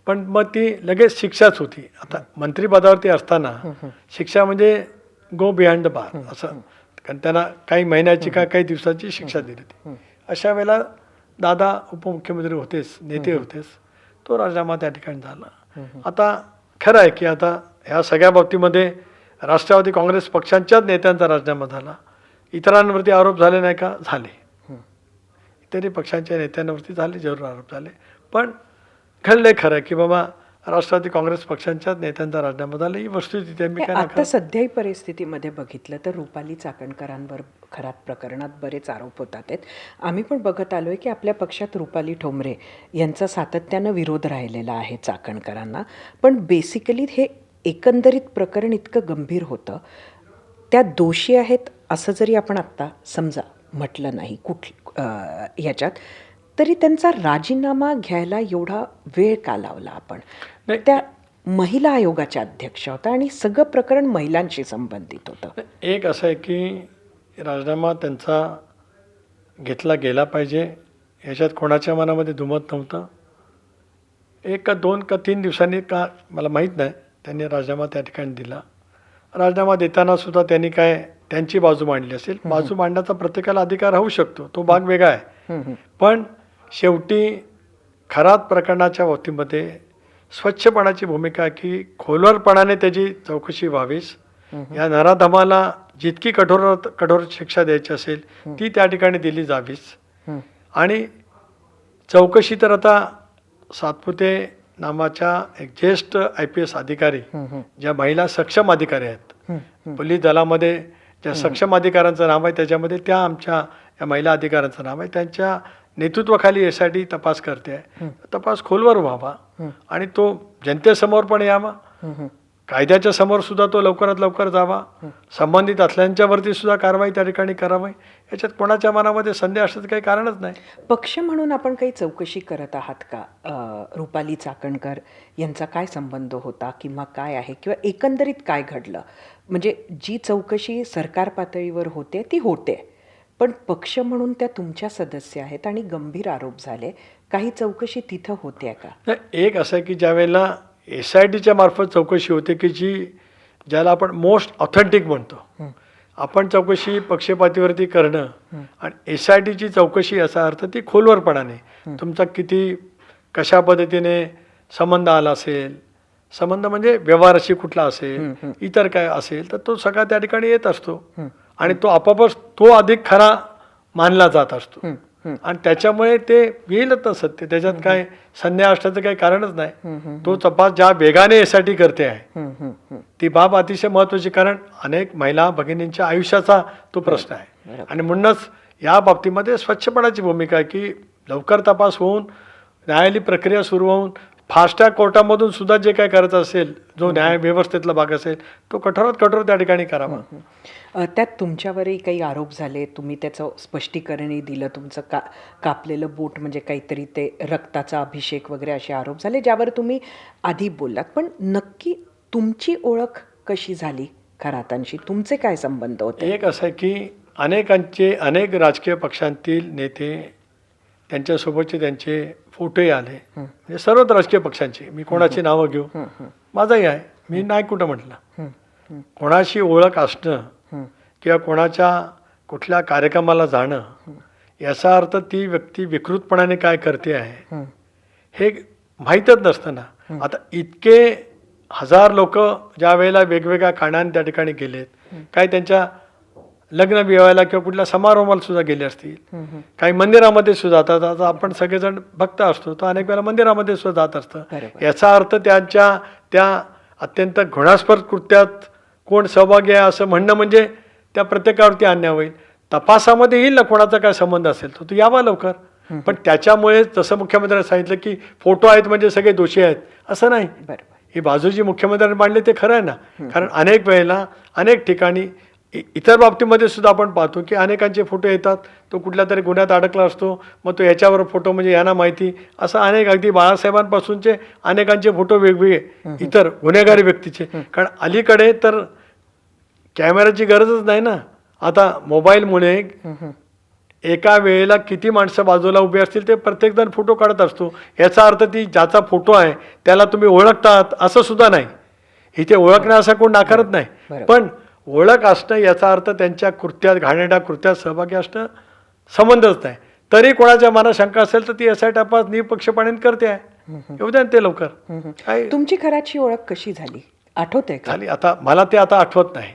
पण मग ती लगेच शिक्षाच होती. आता मंत्रिपदावरती असताना शिक्षा म्हणजे गो बिहाइंड द बार असं, कारण त्यांना काही महिन्याची का काही दिवसाची शिक्षा दिली होती. अशा वेळेला दादा उपमुख्यमंत्री होतेच, नेते होतेच, तो राजीनामा त्या ठिकाणी झाला. आता खरं आहे की आता ह्या सगळ्या बाबतीमध्ये राष्ट्रवादी काँग्रेस पक्षांच्याच नेत्यांचा राजीनामा झाला. इतरांवरती आरोप झाले नाही का? झाले. इतरही पक्षांच्या नेत्यांवरती झाले, जरूर आरोप झाले. पण घडले खरं की बाबा राष्ट्रवादी काँग्रेस पक्षांच्याच नेत्यांचा राजीनामा झाला, ही वस्तुस्थिती आहे. मी काय आता सध्याही परिस्थितीमध्ये बघितलं तर रुपाली चाकणकरांवर खरात प्रकरणात बरेच आरोप होतात आहेत. आम्ही पण बघत आलो आहे की आपल्या पक्षात रुपाली ठोंबरे यांचा सातत्यानं विरोध राहिलेला आहे चाकणकरांना. पण बेसिकली हे एकंदरीत प्रकरण इतकं गंभीर होतं, त्या दोषी आहेत असं जरी आपण आत्ता समजा म्हटलं नाही ह्याच्यात, तरी त्यांचा राजीनामा घ्यायला एवढा वेळ का लावला आपण? त्या महिला आयोगाच्या अध्यक्ष होत्या आणि सगळं प्रकरण महिलांशी संबंधित होतं. एक असं आहे की राजीनामा त्यांचा घेतला गेला पाहिजे ह्याच्यात कोणाच्या मनामध्ये दुमत नव्हतं. 1 का 2 का 3 दिवसांनी का मला माहीत नाही त्यांनी राजीनामा त्या ठिकाणी दिला. राजीनामा देताना सुद्धा त्यांनी काय त्यांची बाजू मांडली असेल. बाजू मांडण्याचा प्रत्येकाला अधिकार होऊ शकतो, तो भाग वेगळा आहे. पण शेवटी खरात प्रकरणाच्या बाबतीमध्ये स्वच्छपणाची भूमिका की खोलवरपणाने त्याची चौकशी व्हावीस. या नराधमाला जितकी कठोर शिक्षा द्यायची असेल ती त्या ठिकाणी दिली जावीस. आणि चौकशी तर आता सातपुते नावाच्या एक ज्येष्ठ IPS अधिकारी, ज्या महिला सक्षम अधिकारी आहेत पोलीस दलामध्ये, ज्या सक्षम अधिकाऱ्यांचं नाव आहे त्याच्यामध्ये त्या आमच्या या महिला अधिकाऱ्यांचं नाव आहे, त्यांच्या नेतृत्वाखाली SIT तपास करते आहे. तपास खोलवर व्हावा आणि तो जनतेसमोर पण यावा, कायद्याच्या समोर सुद्धा तो लवकरात लवकर जावा, संबंधित असल्याच्यावरती सुद्धा कारवाई त्या ठिकाणी करावी. याच्यात कोणाच्या मनामध्ये संदेह असण्याचं काही कारणच नाही. पक्ष म्हणून आपण काही चौकशी करत आहात का? रुपाली चाकणकर यांचा काय संबंध होता किंवा काय आहे, किंवा एकंदरीत काय घडलं? म्हणजे जी चौकशी सरकार पातळीवर होते ती होते, पण पक्ष म्हणून त्या तुमच्या सदस्य आहेत आणि गंभीर आरोप झाले, काही चौकशी तिथं होते का? नाही, एक असं आहे की ज्यावेळेला SITच्या मार्फत चौकशी होते की ज्याला आपण मोस्ट ऑथेंटिक म्हणतो, आपण चौकशी पक्षपातीवरती करणं आणि SITची चौकशी याचा अर्थ ती खोलवरपणाने तुमचा किती कशा पद्धतीने संबंध आला असेल, संबंध म्हणजे व्यवहाराशी कुठला असेल, इतर काय असेल, तर तो सगळा त्या ठिकाणी येत असतो आणि तो आपापच तो अधिक खरा मानला जात असतो आणि त्याच्यामुळे ते येईलच ना सत्य. त्याच्यात काय संदेह असण्याचं काही कारणच नाही. तो तपास ज्या वेगाने SIT करते आहे ती बाब अतिशय महत्त्वाची, कारण अनेक महिला भगिनींच्या आयुष्याचा तो प्रश्न आहे आणि म्हणूनच या बाबतीमध्ये स्वच्छपणाची भूमिका आहे की लवकर तपास होऊन न्यायालयीन प्रक्रिया सुरू होऊन फास्ट ट्रॅक कोर्टामधून सुद्धा जे काय करायचं असेल, जो न्याय व्यवस्थेतला भाग असेल तो कठोरात कठोर त्या ठिकाणी करावा. त्यात तुमच्यावरही काही आरोप झाले, तुम्ही त्याचं स्पष्टीकरणही दिलं, तुमचं कापलेलं बोट म्हणजे काहीतरी ते रक्ताचा अभिषेक वगैरे असे आरोप झाले, ज्यावर तुम्ही आधी बोललात. पण नक्की तुमची ओळख कशी झाली खरातांशी? तुमचे काय संबंध होते? एक असं आहे की अनेक राजकीय पक्षांतील नेते, त्यांच्यासोबतचे त्यांचे फोटोही आले, म्हणजे सर्वच राजकीय पक्षांचे. मी कोणाची नावं घेऊ, माझंही आहे, मी नाही कुठं म्हटलं. कोणाशी ओळख असणं किंवा कोणाच्या कुठल्या कार्यक्रमाला जाणं याचा अर्थ ती व्यक्ती विकृतपणाने काय करते आहे हे माहीतच नसतं ना. आता इतके हजार लोक ज्या वेळेला वेगवेगळ्या कारणाने त्या ठिकाणी गेलेत, काय त्यांच्या लग्न विवाहाला किंवा कुठल्या समारंभाला सुद्धा गेले असतील, काही मंदिरामध्ये सुद्धा जातात. आता आपण सगळेजण भक्त असतो, तर अनेक वेळेला मंदिरामध्ये सुद्धा जात असतं. याचा अर्थ त्यांच्या त्या अत्यंत घृणास्पद कृत्यात कोण सहभागी आहे असं म्हणणं म्हणजे त्या प्रत्येकावरती अन्याय होईल. तपासामध्ये येईल ना कोणाचा काय संबंध असेल तो यावा लवकर. पण त्याच्यामुळे जसं मुख्यमंत्र्यांनी सांगितलं की फोटो आहेत म्हणजे सगळे दोषी आहेत असं नाही. ही बाजू जी मुख्यमंत्र्यांनी मांडली ते खरं आहे ना, कारण अनेक वेळेला अनेक ठिकाणी इतर बाबतीमध्ये सुद्धा आपण पाहतो की अनेकांचे फोटो येतात, तो कुठल्या तरी गुन्ह्यात अडकला असतो, मग तो याच्यावर फोटो म्हणजे यांना माहिती, असं अनेक अगदी बाळासाहेबांपासूनचे अनेकांचे फोटो वेगवेगळे इतर गुन्हेगारी व्यक्तीचे. कारण अलीकडे तर कॅमेराची गरजच नाही ना. आता मोबाईलमुळे एका वेळेला किती माणसं बाजूला उभी असतील ते प्रत्येकजण फोटो काढत असतो. याचा अर्थ ती ज्याचा फोटो आहे त्याला तुम्ही ओळखतात असं सुद्धा नाही. इथे ओळखणं असा कोण नाकारत नाही, पण ओळख असणं याचा अर्थ त्यांच्या कृत्यात घाणेरड्या कृत्यात सहभागी असणं संबंधच नाही. तरी कोणाच्या मनात शंका असेल तर ती SIT तपास निपक्षपातीने करते आहे. येऊ द्या ते लवकर. काय तुमची खराची ओळख कशी झाली आठवते का? झाली, आता मला ते आता आठवत नाही,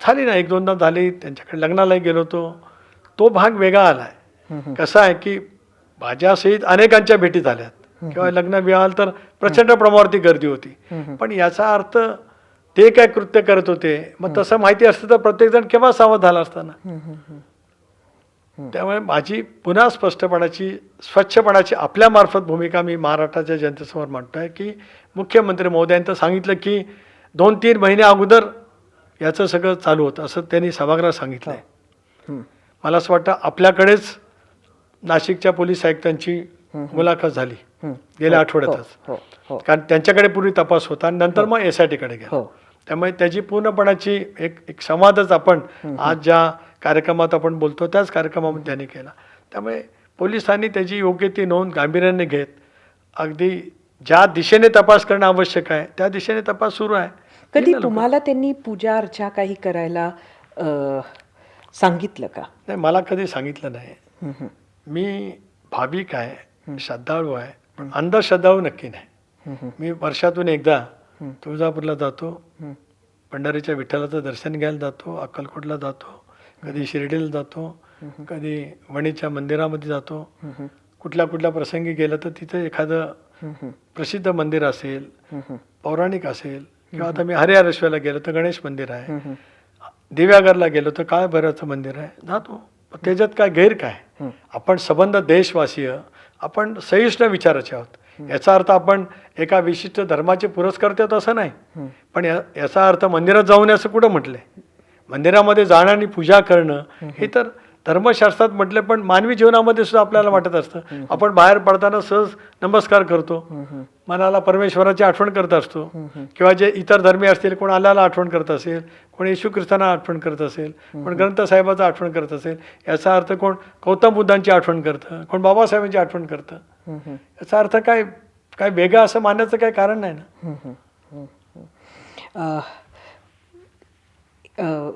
झाली ना, एक दोनदा झाली. त्यांच्याकडे लग्नालाही गेलो होतो, तो भाग वेगळा आलाय. कसं आहे की माझ्यासहित अनेकांच्या भेटी झाल्यात किंवा लग्न विवाहाल तर प्रचंड प्रमाणावरती गर्दी होती. पण याचा अर्थ ते काय कृत्य करत होते, मग तसं माहिती असतं तर प्रत्येकजण केव्हा सावध झाला असताना. त्यामुळे माझी पुन्हा स्वच्छपणाची आपल्यामार्फत भूमिका मी महाराष्ट्राच्या जनतेसमोर मांडतोय की मुख्यमंत्री महोदयांनी तर सांगितलं की 2-3 महिने अगोदर याचं सगळं चालू होतं असं त्यांनी सभागृहात सांगितलं आहे. मला असं वाटतं आपल्याकडेच नाशिकच्या पोलीस आयुक्तांची मुलाखत झाली गेल्या आठवड्यातच, कारण त्यांच्याकडे पूर्वी तपास होता आणि नंतर मग SITकडे गेला. त्यामुळे त्याची पूर्णपणाची एक संवादच आपण आज ज्या कार्यक्रमात आपण बोलतो त्याच कार्यक्रमामध्ये त्यांनी केला. त्यामुळे पोलिसांनी त्याची योग्य ती नोंद गांभीर्याने घेत अगदी ज्या दिशेने तपास करणं आवश्यक आहे त्या दिशेने तपास सुरू आहे. कधी तुम्हाला त्यांनी पूजा अर्चा काही करायला सांगितलं का? नाही, मला कधी सांगितलं नाही. मी भाविक आहे, श्रद्धाळू आहे, पण अंधश्रद्धाळू नक्की नाही. मी वर्षातून एकदा तुळजापूरला जातो, पंढरीच्या विठ्ठलाचं दर्शन घ्यायला जातो, अक्कलकोटला जातो, कधी शिर्डीला जातो, कधी वणीच्या मंदिरामध्ये जातो. कुठल्या प्रसंगी गेलं तर तिथे एखादं प्रसिद्ध मंदिर असेल, पौराणिक असेल, किंवा आता मी हरिहरेश्वरला गेलो तर गणेश मंदिर आहे, दिव्यागरला गेलो तर काळ भैरवाचं मंदिर आहे, जातो. त्याच्यात काय गैर काय? आपण संबंध देशवासीय, आपण सहिष्णू विचाराचे आहोत. याचा अर्थ आपण एका विशिष्ट धर्माचे पुरस्कर्ते आहोत असं नाही. पण याचा अर्थ मंदिरात जाऊन असं कुठं म्हटलंय? मंदिरामध्ये जाणं आणि पूजा करणं हे तर धर्मशास्त्रात म्हटलं, पण मानवी जीवनामध्ये सुद्धा आपल्याला वाटत असतं. आपण बाहेर पडताना सहज नमस्कार करतो, मनाला परमेश्वराची आठवण करत असतो, किंवा जे इतर धर्मी असतील, कोण आल्याला आठवण करत असेल, कोण येशू ख्रिस्तांना आठवण करत असेल, कोण ग्रंथसाहेबाचं आठवण करत असेल. याचा अर्थ कोण गौतम बुद्धांची आठवण करतं, कोण बाबासाहेबांची आठवण करतं. याचा अर्थ काय काय वेगळं असं मानण्याचं काही कारण नाही ना.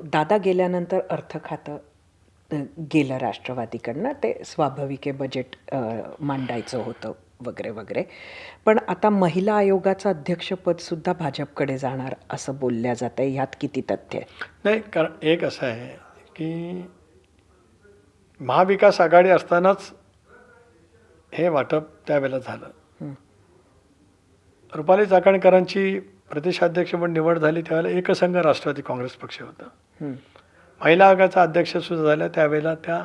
दादा गेल्यानंतर अर्थ खातं गेलं राष्ट्रवादीकडनं, ते स्वाभाविक आहे, बजेट मांडायचं होतं वगैरे वगैरे. पण आता महिला आयोगाचं अध्यक्षपदसुद्धा भाजपकडे जाणार असं बोलल्या जात आहे. ह्यात किती तथ्य आहे? नाही, कारण एक असं आहे की महाविकास आघाडी असतानाच हे वाटप त्यावेळेला झालं. रुपाली चाकणकरांची प्रदेशाध्यक्ष म्हणून निवड झाली त्यावेळेला एकसंघ राष्ट्रवादी काँग्रेस पक्ष होता. महिला आयोगाचा अध्यक्ष सुद्धा झाला त्यावेळेला त्या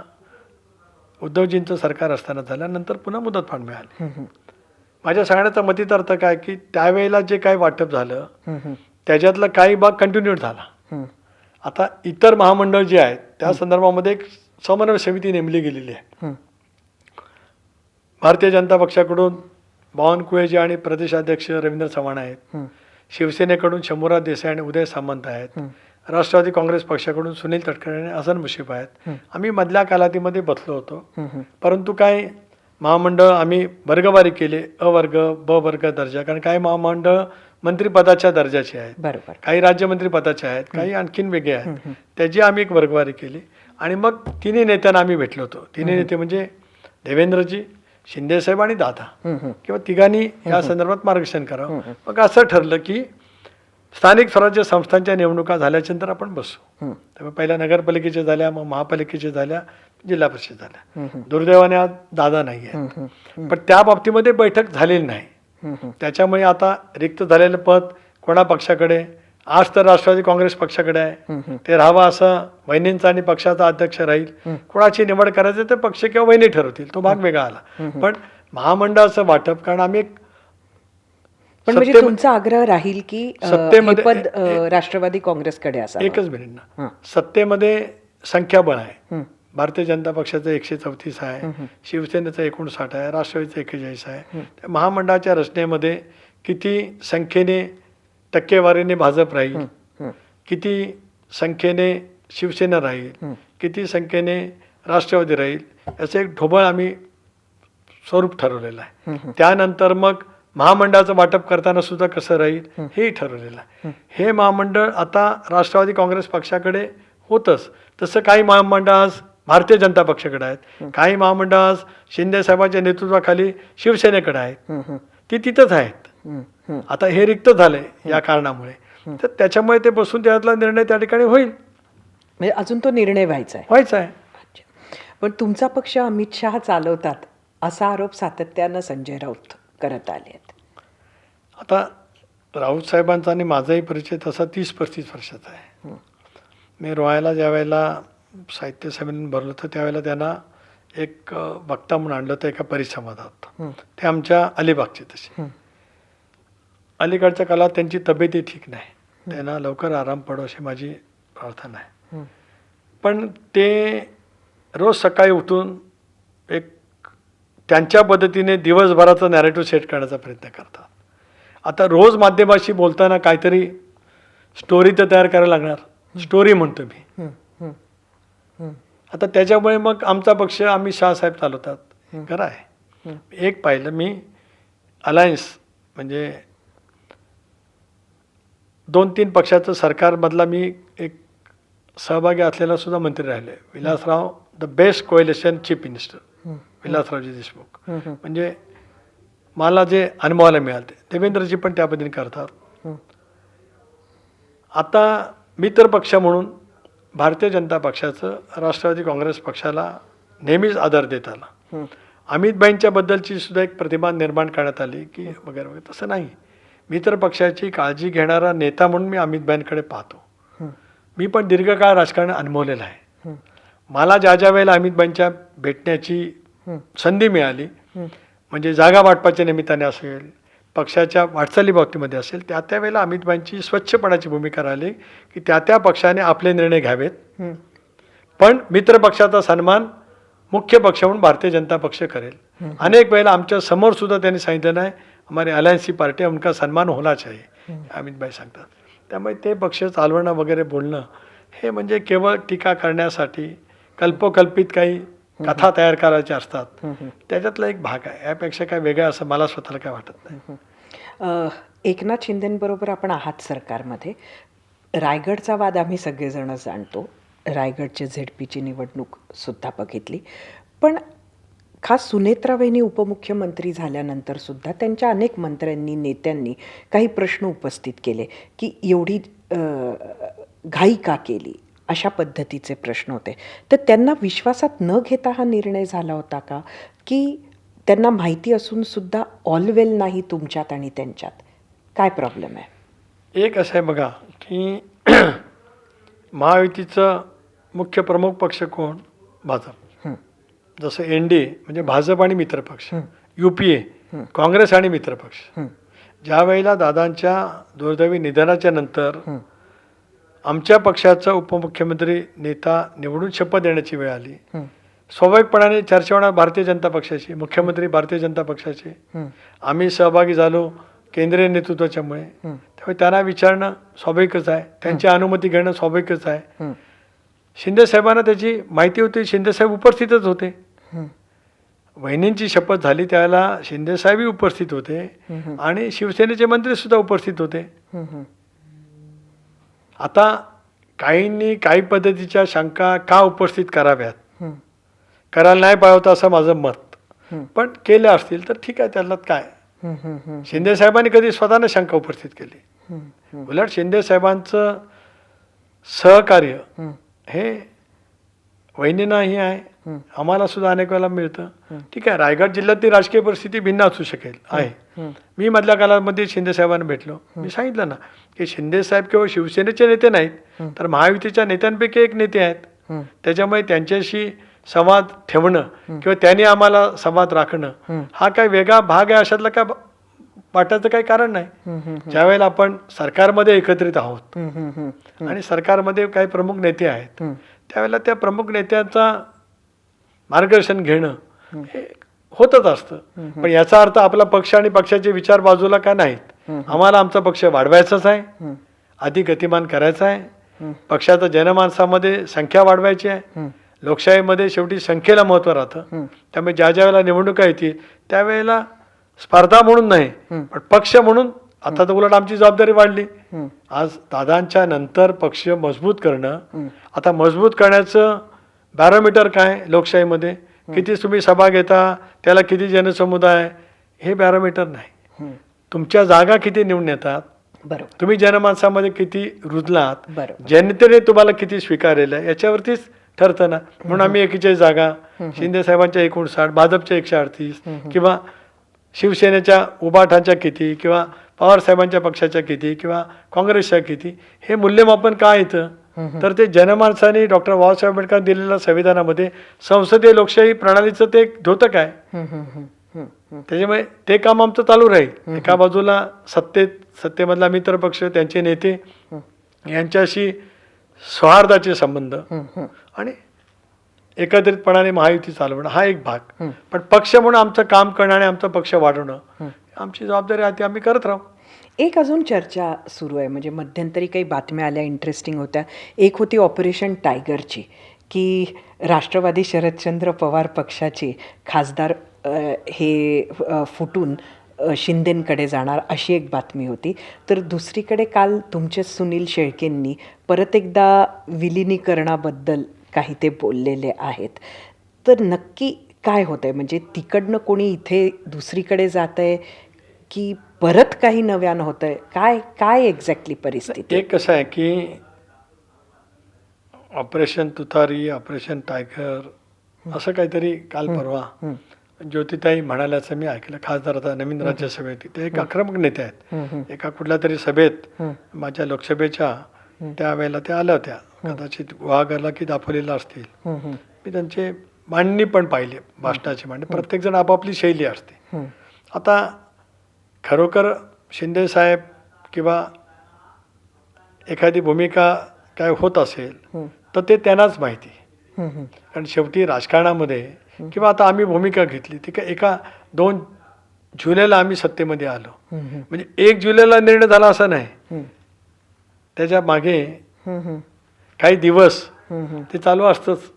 उद्धवजींचं सरकार असताना झाल्यानंतर पुन्हा मुदतवाढ मिळाली. माझ्या सांगण्याचा मतितार्थ काय की त्यावेळेला जे काही वाटप झालं त्याच्यातला काही भाग कंटिन्यूड झाला. आता इतर महामंडळ जे आहेत त्या संदर्भामध्ये एक समन्वय समिती नेमली गेलेली आहे. भारतीय जनता पक्षाकडून बावनकुळेजी आणि प्रदेशाध्यक्ष रवींद्र चव्हाण आहेत, शिवसेनेकडून शंभूराज देसाई आणि उदय सामंत आहेत, राष्ट्रवादी काँग्रेस पक्षाकडून सुनील तटकरे आणि हसन मुश्रीफ आहेत. आम्ही मधल्या कालावधीमध्ये बसलो होतो, परंतु काय महामंडळ आम्ही वर्गवारी केले, अ वर्ग, ब वर्ग दर्जा. कारण काही महामंडळ मंत्रिपदाच्या दर्जाचे आहेत, बरोबर, काही राज्यमंत्री पदाचे आहेत, काही आणखीन वेगळे आहेत. त्याची आम्ही एक वर्गवारी केली आणि मग तिन्ही नेत्यांना आम्ही भेटलो होतो. तिन्ही नेते म्हणजे देवेंद्रजी, शिंदेसाहेब आणि दादा, किंवा तिघांनी या संदर्भात मार्गदर्शन करावं. मग असं ठरलं की स्थानिक स्वराज्य संस्थांच्या निवडणुका झाल्याच्या नंतर आपण बसू. त्यामुळे पहिल्या नगरपालिकेच्या झाल्या, मग महापालिकेच्या झाल्या, जिल्हा परिषद झाल्या. दुर्दैवाने आज दादा नाही आहे, पण त्या बाबतीमध्ये बैठक झालेली नाही. त्याच्यामुळे आता रिक्त झालेलं पद कोणा पक्षाकडे, आज तर राष्ट्रवादी काँग्रेस पक्षाकडे आहे, ते राहावं असं वहिनींचा आणि पक्षाचा अध्यक्ष राहील. कोणाची निवड करायची ते पक्ष किंवा वहिनी ठरवतील, तो भाग वेगळा आला. पण महामंडळाचं वाटप, कारण आम्ही पण म्हणजे तुमचा आग्रह राहील की हे पद राष्ट्रवादी काँग्रेसकडे असावं. एकच मिनिट ना, सत्तेमध्ये संख्याबळ आहे. भारतीय जनता पक्षाचं 134 आहे, शिवसेनेचं 59 आहे, राष्ट्रवादीचं 41 आहे. महामंडळाच्या रचनेमध्ये किती संख्येने टक्केवारीने भाजप राहील, किती संख्येने शिवसेना राहील, किती संख्येने राष्ट्रवादी राहील, याचं एक ढोबळ आम्ही स्वरूप ठरवलेलं आहे. त्यानंतर मग महामंडळाचं वाटप करताना सुद्धा कसं राहील हेही ठरवलेलं आहे. हे महामंडळ आता राष्ट्रवादी काँग्रेस पक्षाकडे होतंच, तसं काही महामंडळ आज भारतीय जनता पक्षाकडे आहेत, काही महामंडळ आज शिंदे साहेबांच्या नेतृत्वाखाली शिवसेनेकडे आहेत, ती तिथंच आहेत. आता हे रिक्त झालंय या कारणामुळे, तर त्याच्यामुळे ते बसून त्यातला निर्णय त्या ठिकाणी होईल. म्हणजे अजून तो निर्णय व्हायचा आहे. पण तुमचा पक्ष अमित शहा चालवतात असा आरोप सातत्यानं संजय राऊत करत आले आहेत. आता राऊत साहेबांचा आणि माझाही परिचय तसा 30-35 वर्षाचा आहे. मी रोहायला ज्या वेळेला साहित्य संमेलन भरलं होतं त्यावेळेला त्यांना एक वक्ता म्हणून आणलं होतं एका परिसंवादात. ते आमच्या अलिबागचे तसे. अलीकडच्या काळात त्यांची तब्येतही ठीक नाही, त्यांना लवकर आराम पडो अशी माझी प्रार्थना आहे. पण ते रोज सकाळी उठून एक त्यांच्या पद्धतीने दिवसभराचा नॅरेटिव्ह सेट करण्याचा प्रयत्न करतात. आता रोज माध्यमाशी बोलताना काहीतरी स्टोरी तर तयार करायला लागणार, स्टोरी म्हणतो मी. आता त्याच्यामुळे मग आमचा पक्ष आम्ही शहासाहेब चालवतात खरं आहे. एक पाहिलं मी अलायन्स म्हणजे 2-3 पक्षाचं सरकारमधला मी एक सहभागी असलेला सुद्धा मंत्री राहिले. Vilasrao the best coalition chief minister, Vilasraoji Deshmukh. म्हणजे मला जे अनुभवायला मिळाले देवेंद्रजी पण त्या पद्धतीने करतात. आता मित्र पक्ष म्हणून भारतीय जनता पक्षाचं राष्ट्रवादी काँग्रेस पक्षाला नेहमीच आदर देत आला. अमितभाईंच्या बद्दलची सुद्धा एक प्रतिमा निर्माण करण्यात आली की वगैरे वगैरे. तसं नाही. मित्र पक्षाची काळजी घेणारा नेता म्हणून मी अमितभाईंकडे पाहतो. मी पण दीर्घकाळ राजकारण अनुभवलेलं आहे. मला ज्या ज्या वेळेला अमितभाईंच्या भेटण्याची संधी मिळाली, म्हणजे जागा वाटपाच्या निमित्ताने असेल, पक्षाच्या वाटचाली बाबतीमध्ये असेल, त्या त्यावेळेला अमितभाईंची स्वच्छपणाची भूमिका राहिली की त्या त्या पक्षाने आपले निर्णय घ्यावेत. पण मित्र पक्षाचा सन्मान मुख्य पक्ष म्हणून भारतीय जनता पक्ष करेल. अनेक वेळेला आमच्या समोर सुद्धा त्यांनी सांगितलं नाही हमारी अलायन्सी पार्टी है, उनका सन्मान होना चाहिए, अमितभाई सांगतात. त्यामुळे ते पक्ष चालवणं वगैरे बोलणं हे म्हणजे केवळ टीका करण्यासाठी कल्पोकल्पित काही कथा तयार करायच्या असतात, त्याच्यातला एक भाग आहे. यापेक्षा काय वेगळं असं मला स्वतःला काय वाटत नाही. एकनाथ शिंदेंबरोबर आपण आहात सरकारमध्ये. रायगडचा वाद आम्ही सगळेजण जाणतो. रायगडच्या झेडपीची निवडणूक सुद्धा बघितली. पण खास सुनेत्राबाईंनी उपमुख्यमंत्री झाल्यानंतर सुद्धा त्यांच्या अनेक मंत्र्यांनी, नेत्यांनी काही प्रश्न उपस्थित केले की एवढी घाई का केली, अशा पद्धतीचे प्रश्न होते. तर त्यांना विश्वासात न घेता हा निर्णय झाला होता का, की त्यांना माहिती असून सुद्धा ऑल वेल नाही तुमच्यात आणि त्यांच्यात? काय प्रॉब्लेम आहे? एक असं आहे बघा की महायुतीचं मुख्य प्रमुख पक्ष कोण? भाजप. जसं NDA म्हणजे भाजप आणि मित्रपक्ष, UPA काँग्रेस आणि मित्रपक्ष. ज्या वेळेला दादांच्या दुर्दैवी निधनाच्या नंतर आमच्या पक्षाचा उपमुख्यमंत्री नेता निवडून शपथ देण्याची वेळ आली, स्वाभाविकपणाने चर्चा होणार भारतीय जनता पक्षाची, मुख्यमंत्री भारतीय जनता पक्षाचे. आम्ही सहभागी झालो केंद्रीय नेतृत्वाच्यामुळे, त्यामुळे त्यांना विचारणं स्वाभाविकच आहे, त्यांची अनुमती घेणं स्वाभाविकच आहे. शिंदेसाहेबांना त्याची माहिती होती, शिंदेसाहेब उपस्थितच होते. वहिनींची शपथ झाली त्यावेळेला शिंदेसाहेबही उपस्थित होते आणि शिवसेनेचे मंत्री सुद्धा उपस्थित होते. आता काहींनी काही पद्धतीच्या शंका का उपस्थित कराव्यात, करायला नाही पाहिजे होतं असं माझं मत. पण केल्या असतील तर ठीक आहे, त्यातलं काय. शिंदेसाहेबांनी कधी स्वतःने शंका उपस्थित केली? उलट शिंदेसाहेबांचं सहकार्य हे वहिनींनाही आहे, आम्हाला सुद्धा अनेक वेळेला मिळतं. ठीक आहे, रायगड जिल्ह्यातली राजकीय परिस्थिती भिन्न असू शकेल आहे. मी मधल्या काळामध्ये शिंदेसाहेबांना भेटलो, मी सांगितलं ना की शिंदेसाहेब केवळ शिवसेनेचे नेते नाहीत तर महायुतीच्या नेत्यांपैकी एक नेते आहेत. त्याच्यामुळे त्यांच्याशी संवाद ठेवणं किंवा त्यांनी आम्हाला संवाद राखणं हा काय वेगळा भाग आहे अशातला काय वाटायचं काही कारण नाही. ज्यावेळेला आपण सरकारमध्ये एकत्रित आहोत आणि सरकारमध्ये काही प्रमुख नेते आहेत, त्यावेळेला त्या प्रमुख नेत्यांचा मार्गदर्शन घेणं हे होतच असतं. पण याचा अर्थ आपला पक्ष आणि पक्षाचे विचार बाजूला का नाहीत. आम्हाला आमचा पक्ष वाढवायचाच आहे, अधिक गतिमान करायचा आहे, पक्षाचा जनमानसामध्ये संख्या वाढवायची आहे. लोकशाहीमध्ये शेवटी संख्येला महत्त्व राहतं. त्यामुळे ज्या ज्या वेळेला निवडणुका येतील त्यावेळेला स्पर्धा म्हणून नाही पण पक्ष म्हणून आता तर उलट आमची जबाबदारी वाढली. आज दादांच्या नंतर पक्ष मजबूत करणं, आता मजबूत करण्याचं बॅरोमीटर काय लोकशाहीमध्ये, किती तुम्ही सभा घेता, त्याला किती जनसमुदाय, हे बॅरोमीटर नाही. तुमच्या जागा किती निवडून येतात, बरोबर, तुम्ही जनमानसामध्ये किती रुजलात, बरोबर, जनतेने तुम्हाला किती स्वीकारलेलं आहे याच्यावरतीच ठरतं ना. म्हणून आम्ही 41 जागा, शिंदे साहेबांच्या 59, भाजपच्या 138 किंवा शिवसेनेच्या उबाठांच्या किती किंवा पवार साहेबांच्या पक्षाच्या किती किंवा काँग्रेसच्या किती, हे मूल्यमापन काय येतं तर ते जनमानसाने डॉक्टर बाबासाहेब आंबेडकर दिलेल्या संविधानामध्ये संसदीय लोकशाही प्रणालीचं ते एक द्योतक आहे. त्याच्यामुळे ते काम आमचं चालू राहील. एका बाजूला सत्तेमधला मित्र पक्ष, त्यांचे नेते यांच्याशी सौहार्दाचे संबंध आणि एकत्रितपणाने महायुती चालवणं हा एक भाग. पण पक्ष म्हणून आमचं काम करणं आणि आमचा पक्ष वाढवणं आमची जबाबदारी आहे, ती आम्ही करत राहू. एक अजून चर्चा सुरू आहे, म्हणजे मध्यंतरी काही बातम्या आल्या इंटरेस्टिंग होत्या. एक होती ऑपरेशन टायगरची, की राष्ट्रवादी शरदचंद्र पवार पक्षाचे खासदार हे फुटून शिंदेंकडे जाणार अशी एक बातमी होती. तर दुसरीकडे काल तुमचे सुनील शेळकेंनी परत एकदा विलिनीकरणाबद्दल काही ते बोललेले आहेत. तर नक्की काय होतंय म्हणजे तिकडनं कोणी इथे दुसरीकडे जातंय की परत काही नव्यानं होतंय? काय काय एक्झॅक्टली परिस्थिती आहे? एक कसं आहे की ऑपरेशन तुतारी, ऑपरेशन टायगर असं काहीतरी काल परवा ज्योतिताई म्हणाल्याचं मी ऐकलं. खासदार आता नवीन राज्यसभेत ते एक आक्रमक नेते आहेत. एका कुठल्या तरी सभेत माझ्या लोकसभेच्या त्यावेळेला त्या आल्या होत्या. कदाचित गुहागरला की दापोलीला असतील. मी त्यांचे मांडणी पण पाहिली, भाषणाची मांडणी. प्रत्येकजण आपापली शैली असते. आता खरोखर शिंदे साहेब किंवा एखादी भूमिका काय होत असेल तर ते त्यांनाच माहिती. कारण शेवटी राजकारणामध्ये किंवा आता आम्ही भूमिका घेतली ती काय एका 2 जुलैला आम्ही सत्तेमध्ये आलो. म्हणजे 1 जुलैला निर्णय झाला असं नाही. त्याच्या मागे काही दिवस ते चालू असतंच.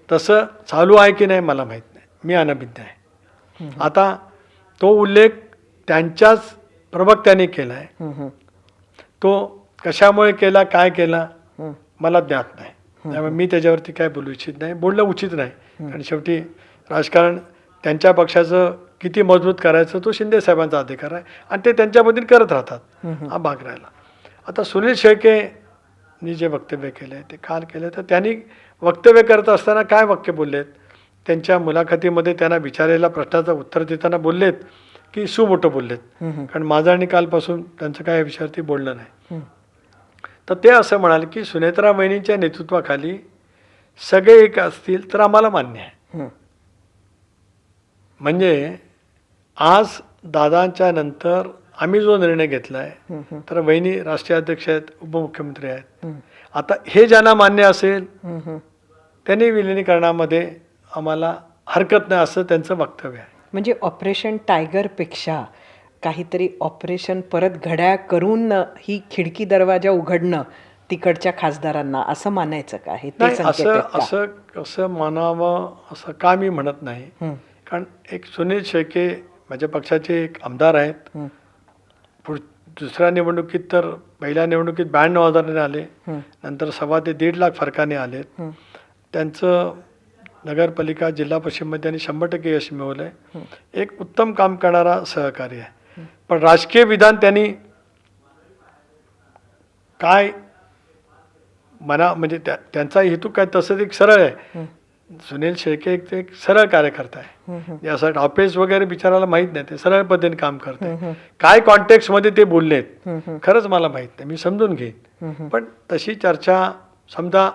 तसं चालू आहे की नाही मला माहीत नाही, मी अनभिज्ञ आहे. आता तो उल्लेख त्यांच्याच प्रवक्त्याने केला आहे. तो कशामुळे केला, काय केला मला ज्ञात नाही. त्यामुळे मी त्याच्यावरती काय बोलू इच्छित नाही, बोलणं उचित नाही. कारण शेवटी राजकारण त्यांच्या पक्षाचं किती मजबूत करायचं तो शिंदे साहेबांचा अधिकार आहे आणि ते त्यांच्या पद्धतीने करत राहतात. हा भाग राहिला. आता सुनील शेळकेंनी जे वक्तव्य केले ते काल केले, तर त्यांनी वक्तव्य करत असताना काय वाक्य बोललेत, त्यांच्या मुलाखतीमध्ये त्यांना विचारलेल्या प्रश्नाचं उत्तर देताना बोललेत की सुमोठं बोललेत. कारण माझं आणि कालपासून त्यांचं काय विषयावरती बोलणं नाही. तर ते असं म्हणाले की सुनेत्रा वहिनींच्या नेतृत्वाखाली सगळे एक असतील तर आम्हाला मान्य आहे. म्हणजे आज दादांच्या नंतर आम्ही जो निर्णय घेतला आहे तर वहिनी राष्ट्रीय अध्यक्ष आहेत, उपमुख्यमंत्री आहेत. आता हे ज्यांना मान्य असेल त्यांनी विलिनीकरणामध्ये आम्हाला हरकत नाही असं त्यांचं वक्तव्य आहे. म्हणजे ऑपरेशन टायगरपेक्षा काहीतरी ऑपरेशन परत घड्याळ करून ही खिडकी दरवाजा उघडणं तिकडच्या खासदारांना असं मानायचं का? हे ते नाही, संकेत असं आहेत का? असं असं म्हणावं असं का मी म्हणत नाही. कारण एक सुनील शेळके माझ्या पक्षाचे एक आमदार आहेत. दुसऱ्या निवडणुकीत तर पहिल्या निवडणुकीत 92,000ने आले, नंतर 1.25 ते 1.5 लाख फरकाने आलेत. त्यांचं नगरपालिका जिल्हा परिषदेमध्ये त्यांनी 100% यश मिळवलं आहे. एक उत्तम काम करणारा सहकारी आहे. पण राजकीय विधान त्यांनी काय म्हणजे त्यांचा हेतू काय तसंच एक सरळ आहे. सुनील शेळके एक सरळ कार्यकर्ता आहे. असं डावपेच वगैरे बिचारायला माहीत नाही, ते सरळ पद्धतीने काम करते. काय कॉन्टेक्स्टमध्ये ते बोललेत खरंच मला माहीत नाही, मी समजून घेईन. पण तशी चर्चा समजा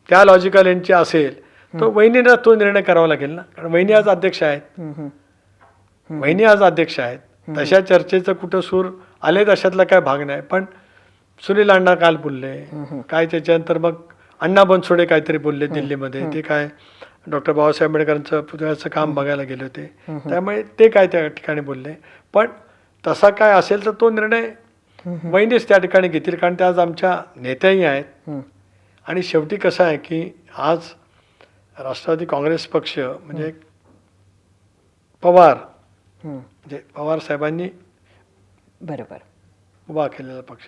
त्या लॉजिकल यांची असेल तर वहिनीला तो निर्णय करावा लागेल ना. कारण वहिनी आज अध्यक्ष आहेत. वहिनी आज अध्यक्ष आहेत. तशा चर्चेचं कुठं सूर आले तशातला काय भाग नाही. पण सुनील अण्णा काल बोलले काय, त्याच्यानंतर मग अण्णा बनसोडे काहीतरी बोलले दिल्लीमध्ये. ते काय डॉक्टर बाबासाहेब आंबेडकरांचं पुतळ्याचं काम बघायला गेले होते, त्यामुळे ते काय त्या ठिकाणी बोलले. पण तसा काय असेल तर तो निर्णय वहिनीच त्या ठिकाणी घेतील, कारण त्या आज आमच्या नेत्याही आहेत. आणि शेवटी कसं आहे की आज राष्ट्रवादी काँग्रेस पक्ष म्हणजे पवार म्हणजे पवार साहेबांनी बरोबर उभा केलेला पक्ष,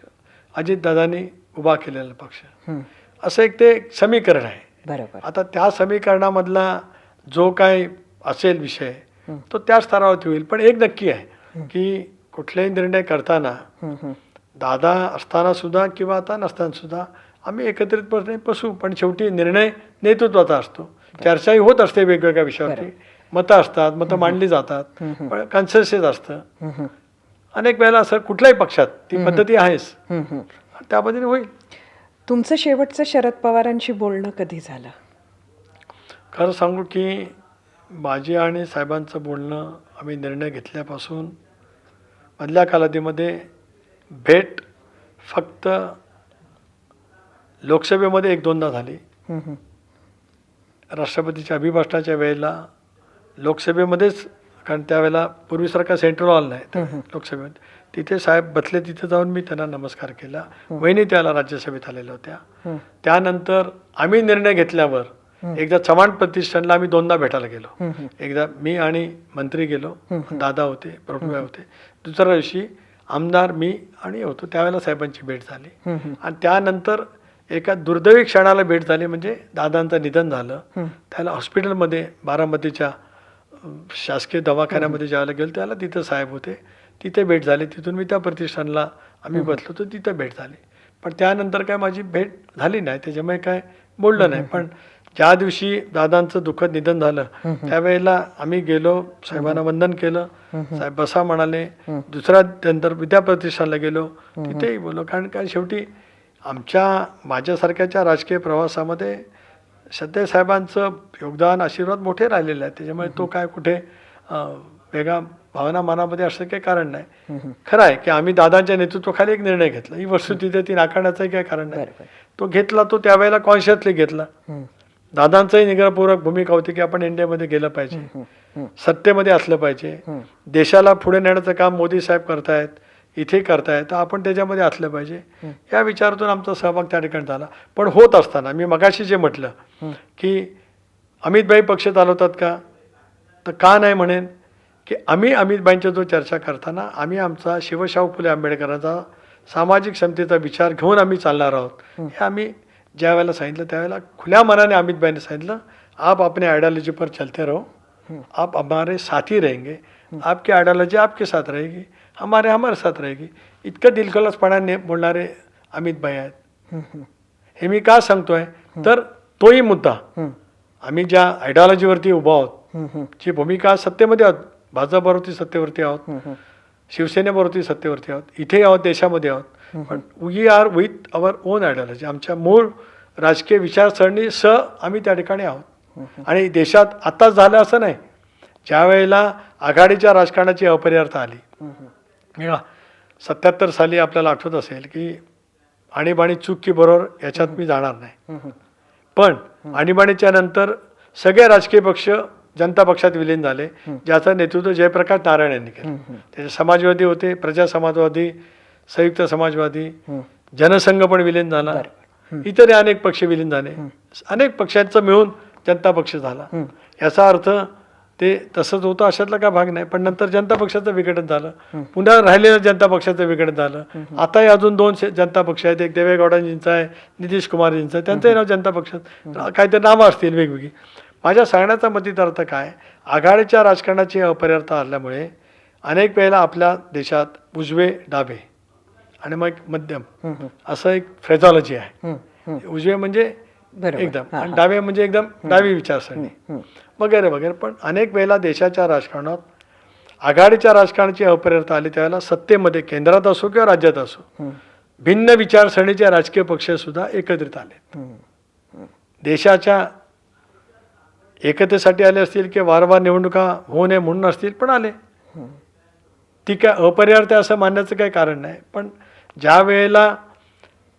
अजितदादांनी उभा केलेला पक्ष, असं एक ते समीकरण आहे. बरोबर. आता त्या समीकरणामधला जो काय असेल विषय तो त्या स्तरावरती होईल. पण एक नक्की आहे की कुठलेही निर्णय करताना दादा असताना सुद्धा किंवा आता नसताना सुद्धा आम्ही एकत्रितपणे बसू. पण शेवटी निर्णय नेतृत्वाचा असतो. चर्चाही होत असते वेगवेगळ्या विषयावरती, मतं असतात, मतं मांडली जातात, पण कन्सेन्सस असतं. अनेक वेळेला असं कुठल्याही पक्षात ती पद्धती आहेच, त्या पद्धतीने होईल. तुमचं शेवटचं शरद पवारांशी बोलणं कधी झालं? खरं सांगू की माझी आणि साहेबांचं बोलणं आम्ही निर्णय घेतल्यापासून मधल्या कालावधीमध्ये भेट फक्त लोकसभेमध्ये 1-2दा झाली. राष्ट्रपतीच्या अभिभाषणाच्या वेळेला लोकसभेमध्येच, कारण त्यावेळेला पूर्वीसारखा सेंट्रल हॉल नाही तर लोकसभेमध्ये, तिथे साहेब बसले, तिथे जाऊन मी त्यांना नमस्कार केला. वहिनी त्याला राज्यसभेत आलेल्या होत्या. त्यानंतर आम्ही निर्णय घेतल्यावर एकदा चव्हाण प्रतिष्ठानला आम्ही 2दा भेटायला गेलो. एकदा मी आणि मंत्री गेलो, दादा होते, प्रभूभाई होते. दुसऱ्या दिवशी आमदार, मी आणि होतो, त्यावेळेला साहेबांची भेट झाली. आणि त्यानंतर एका दुर्दैवी क्षणाला भेट झाली, म्हणजे दादांचं निधन झालं. त्याला हॉस्पिटलमध्ये बारामतीच्या शासकीय दवाखान्यामध्ये ज्यावेळेला गेलो त्याला तिथं साहेब होते, तिथे भेट झाली. तिथून मी त्या प्रतिष्ठानला आम्ही बसलो तर तिथं भेट झाली. पण त्यानंतर काय माझी भेट झाली नाही, त्याच्यामुळे काय बोललं नाही. पण ज्या दिवशी दादांचं दुःखद निधन झालं त्यावेळेला आम्ही गेलो, साहेबांना वंदन केलं. साहेब बसा म्हणाले. दुसऱ्या नंतर विद्या प्रतिष्ठानला गेलो, तिथेही बोललो. कारण काय शेवटी माझ्यासारख्याच्या राजकीय प्रवासामध्ये सध्या साहेबांचं योगदान, आशीर्वाद मोठे राहिलेले आहेत. त्याच्यामुळे तो काय कुठे वेगळा भावना मनामध्ये असं काही कारण नाही. खरं आहे की आम्ही दादांच्या नेतृत्वाखाली एक निर्णय घेतला. ही वस्तुस्थिती ती नाकारण्याचंही काही कारण नाही. तो घेतला, तो त्यावेळेला कॉन्शियसली घेतला. दादांचंही निग्रहपूर्वक भूमिका होती की आपण इंडियामध्ये गेलं पाहिजे, सत्तेमध्ये असलं पाहिजे, देशाला पुढे नेण्याचं काम मोदी साहेब करतायत, इथे करतायत, तर आपण त्याच्यामध्ये असलं पाहिजे. या विचारातून आमचा सहभाग त्या ठिकाणी झाला. पण होत असताना मी मगाशी जे म्हटलं की अमितभाई पक्ष चालवतात का, का नाही म्हणेन की आम्ही अमितभाईंच्या जो चर्चा करताना आम्ही आमचा शिवशाहू फुले आंबेडकरांचा सामाजिक समतेचा विचार घेऊन आम्ही चालणार आहोत. हे आम्ही ज्या वेळेला सांगितलं त्यावेळेला खुल्या मनाने अमितभाईने सांगितलं, आप अपने आइडियोलॉजी पर चलते रहो, आप हमारे साथी रहेंगे, आपकी आइडियोलॉजी आपके साथ रहेगी, हमारे साथ रहेगी. इतकं दिलखुलासपणाने बोलणारे अमितभाई आहेत. हे मी का सांगतोय तर तोही मुद्दा आम्ही ज्या आयडियोलॉजीवरती उभा आहोत, जी भूमिका सत्तेमध्ये आहोत, भाजपवरती सत्तेवरती आहोत, शिवसेनेवरती सत्तेवरती आहोत, इथे आहोत, देशामध्ये आहोत, पण we are with our own ideology, आमच्या मूळ राजकीय विचारसरणी सह आम्ही त्या ठिकाणी आहोत. आणि देशात आताच झालं असं नाही, ज्या वेळेला आघाडीच्या राजकारणाची अपरिहार्यता आली, 77 साली आपल्याला आठवत असेल की आणीबाणी चूक की बरोबर याच्यात मी जाणार नाही. पण आणीबाणीच्या नंतर सगळे राजकीय पक्ष जनता पक्षात विलीन झाले, ज्याचं नेतृत्व जयप्रकाश नारायण यांनी केलं. त्याचे समाजवादी होते, प्रजा समाजवादी, संयुक्त समाजवादी, जनसंघ पण विलीन झाला, इतर अनेक पक्ष विलीन झाले, अनेक पक्षांचं मिळून जनता पक्ष झाला. याचा अर्थ ते तसंच होतं अशातला काय भाग नाही. पण नंतर जनता पक्षाचं विघटन झालं, पुन्हा राहिलेलं जनता पक्षाचं विघटन झालं. आताही अजून 2 जनता पक्ष आहेत, एक देवेगौडांजींचा आहे, नितीश कुमारजींचं आहे, त्यांचंही नाव जनता पक्षात, काहीतरी नावं असतील वेगवेगळी. माझ्या सांगण्याचा मतीत अर्थ काय, आघाडीच्या राजकारणाची अपरिहार्यता आल्यामुळे अनेक वेळेला आपल्या देशात उजवे डावे आणि मग मध्यम असं एक फ्रेझॉलॉजी आहे. उजवे म्हणजे एकदम आणि डावे म्हणजे एकदम डावी विचारसरणी वगैरे वगैरे. पण अनेक वेळेला देशाच्या राजकारणात आघाडीच्या राजकारणाची अपरिहार्यता आली त्यावेळेला सत्तेमध्ये केंद्रात असो किंवा राज्यात असो भिन्न विचारसरणीचे राजकीय पक्ष सुद्धा एकत्रित आले. देशाच्या एकतेसाठी आले असतील किंवा वारंवार निवडणुका होऊ नये म्हणून असतील, पण आले. ती काय अपरिहार्यता असं मानण्याचं काही कारण नाही. पण ज्या वेळेला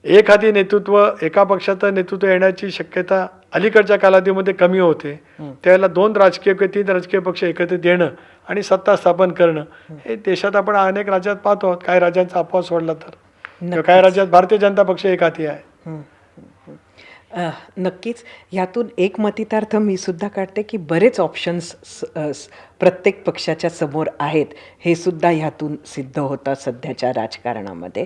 एखादी नेतृत्व, एका पक्षाचं नेतृत्व येण्याची शक्यता अलीकडच्या कालावधीमध्ये कमी होते, त्यावेळेला 2 राजकीय किंवा 3 राजकीय पक्ष एकत्रित येणं आणि सत्ता स्थापन करणं हे देशात आपण अनेक राज्यात पाहतो आहोत. काही राज्यांचा अपवाद सोडला तर, किंवा काही राज्यात भारतीय जनता पक्ष एक हाती आहे. नक्कीच. ह्यातून एक मतितार्थ मी सुद्धा काढते की बरेच ऑप्शन्स प्रत्येक पक्षाच्या समोर आहेत, हे सुद्धा ह्यातून सिद्ध होतं सध्याच्या राजकारणामध्ये.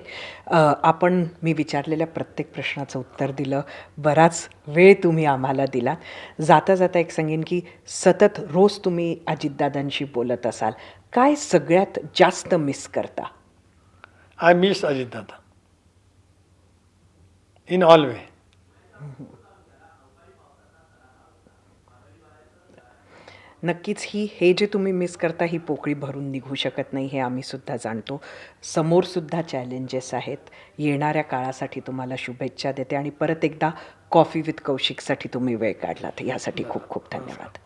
मी विचारलेल्या प्रत्येक प्रश्नाचं उत्तर दिलं, बराच वेळ तुम्ही आम्हाला दिला. जाता जाता एक सांगेन की सतत रोज तुम्ही अजितदादांशी बोलत असाल, काय सगळ्यात जास्त मिस करता? I miss Ajitdada in all way. नक्कीच हे जे तुम्ही मिस करता ही पोकळी भरून निघू शकत नाही, हे आम्ही सुद्धा जाणतो. समोर सुद्धा चॅलेंजेस आहेत. येणाऱ्या काळासाठी तुम्हाला शुभेच्छा देते आणि परत एकदा कॉफी विथ कौशिकसाठी तुम्ही वेळ काढलात यासाठी खूप खूप धन्यवाद.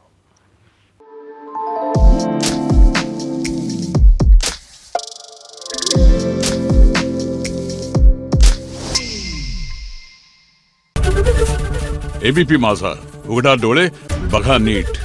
एबीपी माझा, उघडा डोळे बघा नीट.